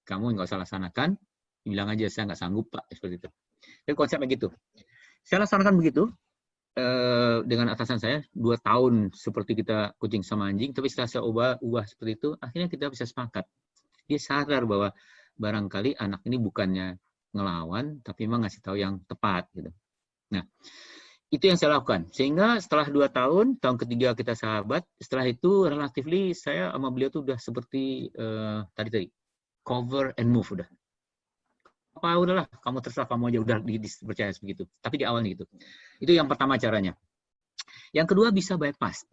Kamu nggak usah laksanakan, bilang aja saya nggak sanggup Pak, seperti itu. Jadi konsepnya gitu. Saya laksanakan begitu dengan atasan saya 2 tahun seperti kita kucing sama anjing, tapi setelah saya ubah seperti itu, akhirnya kita bisa sepakat. Dia sadar bahwa barangkali anak ini bukannya ngelawan, tapi memang ngasih tahu yang tepat gitu. Nah, itu yang saya lakukan. Sehingga setelah 2 tahun ketiga kita sahabat, setelah itu relatively saya sama beliau tuh udah seperti tadi cover and move udah. Apa udahlah, kamu terserah kamu aja udah dipercaya begitu. Tapi di awalnya gitu. Itu yang pertama caranya. Yang kedua bisa bypass.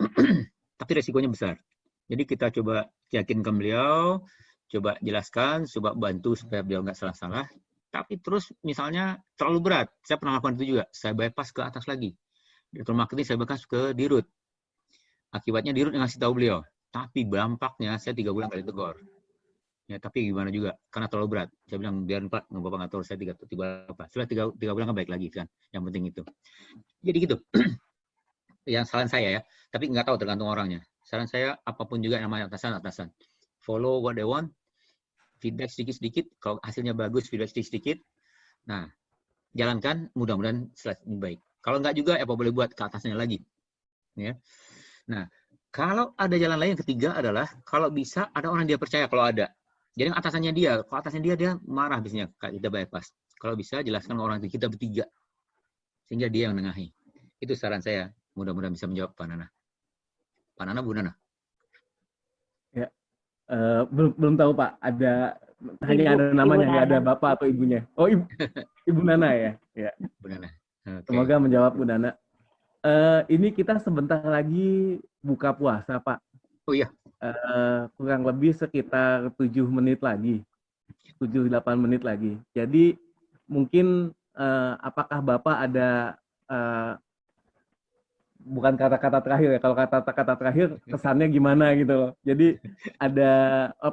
Tapi resikonya besar. Jadi kita coba yakinkan beliau, coba jelaskan, coba bantu supaya beliau nggak salah-salah. Tapi terus misalnya terlalu berat. Saya pernah lakukan itu juga. Saya bypass ke atas lagi. Direktur marketing saya bypass ke Dirut. Akibatnya Dirut yang ngasih tahu beliau. Tapi dampaknya saya 3 bulan kali tegur. Ya, tapi gimana juga, karena terlalu berat. Saya bilang, biar Pak, Bapak nggak tahu saya 3 apa. Setelah 3 bulan kan baik lagi kan. Yang penting itu. Jadi gitu. Yang saran saya ya, tapi nggak tahu tergantung orangnya. Saran saya, apapun juga yang namanya atasan. Follow what they want, feedback sedikit-sedikit, kalau hasilnya bagus, feedback sedikit-sedikit. Nah, jalankan, mudah-mudahan lebih baik. Kalau nggak juga, apa boleh buat ke atasnya lagi. Ya. Nah, kalau ada jalan lain yang ketiga adalah, kalau bisa ada orang dia percaya kalau ada. Jadi atasannya dia, kalau atasannya dia marah biasanya kita bypass. Kalau bisa jelaskan orang itu kita bertiga, sehingga dia yang nengahi. Itu saran saya. Mudah-mudahan bisa menjawab Pak Nana. Pak Nana, Bu Nana. Ya, belum tahu Pak. Hanya ada namanya, nggak ada bapak atau ibunya. Oh, Ibu Nana ya. Ya. Bu Nana. Okay. Semoga menjawab Bu Nana. Ini kita sebentar lagi buka puasa Pak. Oh iya. Kurang lebih sekitar 7 menit lagi, 7-8 menit lagi. Jadi mungkin apakah Bapak ada bukan kata-kata terakhir ya, kalau kata-kata terakhir kesannya gimana gitu loh. Jadi ada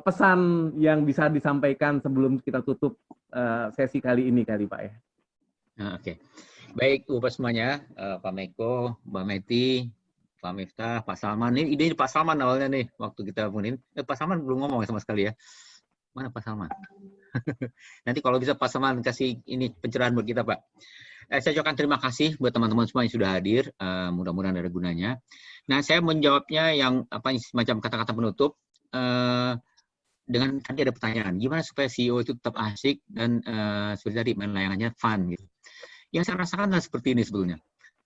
pesan yang bisa disampaikan sebelum kita tutup sesi kali ini kali Pak ya. Oke. Baik Bapak semuanya, Pak Meko, Mbak Meti, Pak Miftah, Pak Salman. Ini ide Pak Salman awalnya nih, waktu kita punin. Pak Salman belum ngomong sama sekali ya. Mana Pak Salman? Nanti kalau bisa Pak Salman kasih ini pencerahan buat kita Pak. Saya ucapkan terima kasih buat teman-teman semua yang sudah hadir. Mudah-mudahan ada gunanya. Nah, saya menjawabnya yang semacam kata-kata penutup. Dengan tadi ada pertanyaan, gimana supaya CEO itu tetap asik dan seperti tadi main layangannya fun gitu. Yang saya rasakan adalah seperti ini sebetulnya.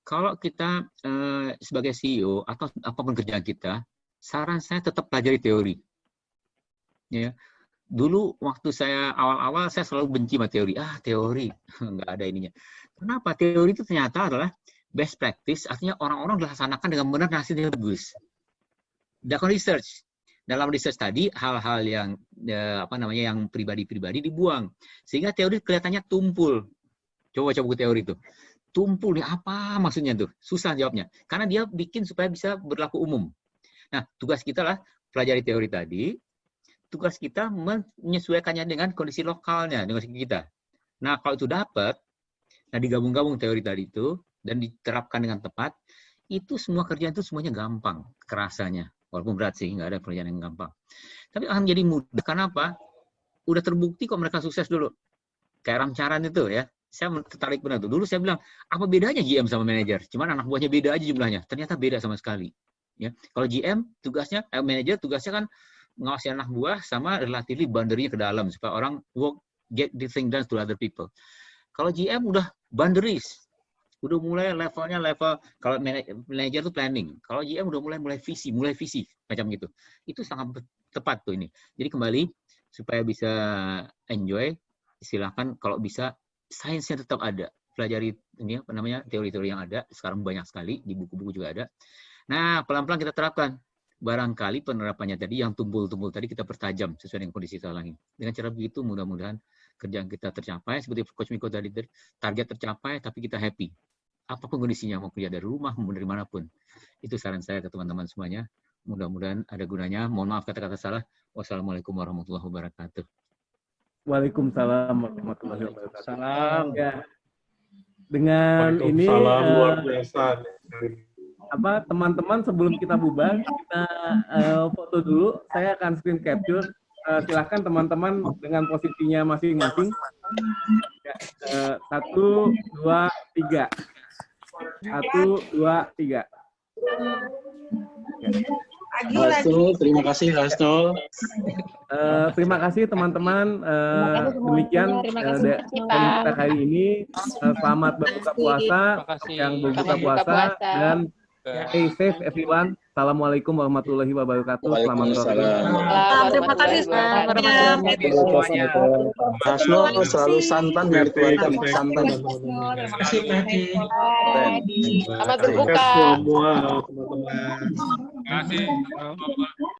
Kalau kita sebagai CEO atau apapun kerjaan kita, saran saya tetap pelajari teori. Ya. Dulu waktu saya awal-awal saya selalu benci sama teori. Teori nggak ada ininya. Kenapa? Teori itu ternyata adalah best practice, artinya orang-orang dilaksanakan dengan benar dan hasilnya bagus. Lakukan research. Dalam research tadi hal-hal yang yang pribadi-pribadi dibuang, sehingga teori kelihatannya tumpul. Coba buku teori itu. Tumpul nih apa maksudnya tuh? Susah jawabnya. Karena dia bikin supaya bisa berlaku umum. Nah, tugas kita lah pelajari teori tadi. Tugas kita menyesuaikannya dengan kondisi lokalnya, dengan kita. Nah, kalau itu dapat, nah digabung-gabung teori tadi itu dan diterapkan dengan tepat, itu semua kerjaan itu semuanya gampang kerasanya. Walaupun berat sih, nggak ada kerjaan yang gampang. Tapi akan jadi mudah. Karena apa? Udah terbukti kok mereka sukses dulu. Kayak Ramcaran itu ya. Saya tertarik benar tuh. Dulu saya bilang, apa bedanya GM sama manajer? Cuman anak buahnya beda aja jumlahnya. Ternyata beda sama sekali. Ya, kalau GM tugasnya, manajer tugasnya kan ngawasi anak buah sama relatively boundary-nya ke dalam supaya orang get the thing done to other people. Kalau GM udah boundaries, udah mulai levelnya kalau manajer itu planning. Kalau GM udah mulai visi macam gitu. Itu sangat tepat tuh ini. Jadi kembali supaya bisa enjoy, silakan kalau bisa sainsnya tetap ada. Pelajari ini teori-teori yang ada. Sekarang banyak sekali di buku-buku juga ada. Nah, pelan-pelan kita terapkan. Barangkali penerapannya tadi yang tumpul-tumpul tadi kita pertajam sesuai dengan kondisi kita lagi. Dengan cara begitu mudah-mudahan kerjaan kita tercapai seperti Coach Miko tadi, target tercapai tapi kita happy. Apapun kondisinya, mau kerja dari rumah, mau dari manapun. Itu saran saya ke teman-teman semuanya. Mudah-mudahan ada gunanya. Mohon maaf kata-kata salah. Wassalamualaikum warahmatullahi wabarakatuh. Waalaikumsalam warahmatullahi wabarakatuh. Salam. Ya. Dengan ini luar biasa. teman-teman sebelum kita bubar kita foto dulu. Saya akan screen capture. Silahkan teman-teman dengan posisinya masing-masing. Ya, 1, 2, 3. 1, 2, 3. Ya. Hasnul, terima kasih Hasnul. Terima kasih teman-teman. Demikian kita kali ini. Selamat berbuka puasa yang berbuka puasa dan stay safe everyone. Assalamualaikum warahmatullahi wabarakatuh. Selamat sore. Terima kasih Semuanya. Hasnul selalu santan dari keluarga santan. Terima kasih, Pak Hadi. Selamat berbuka. Semua teman-teman. Terima kasih.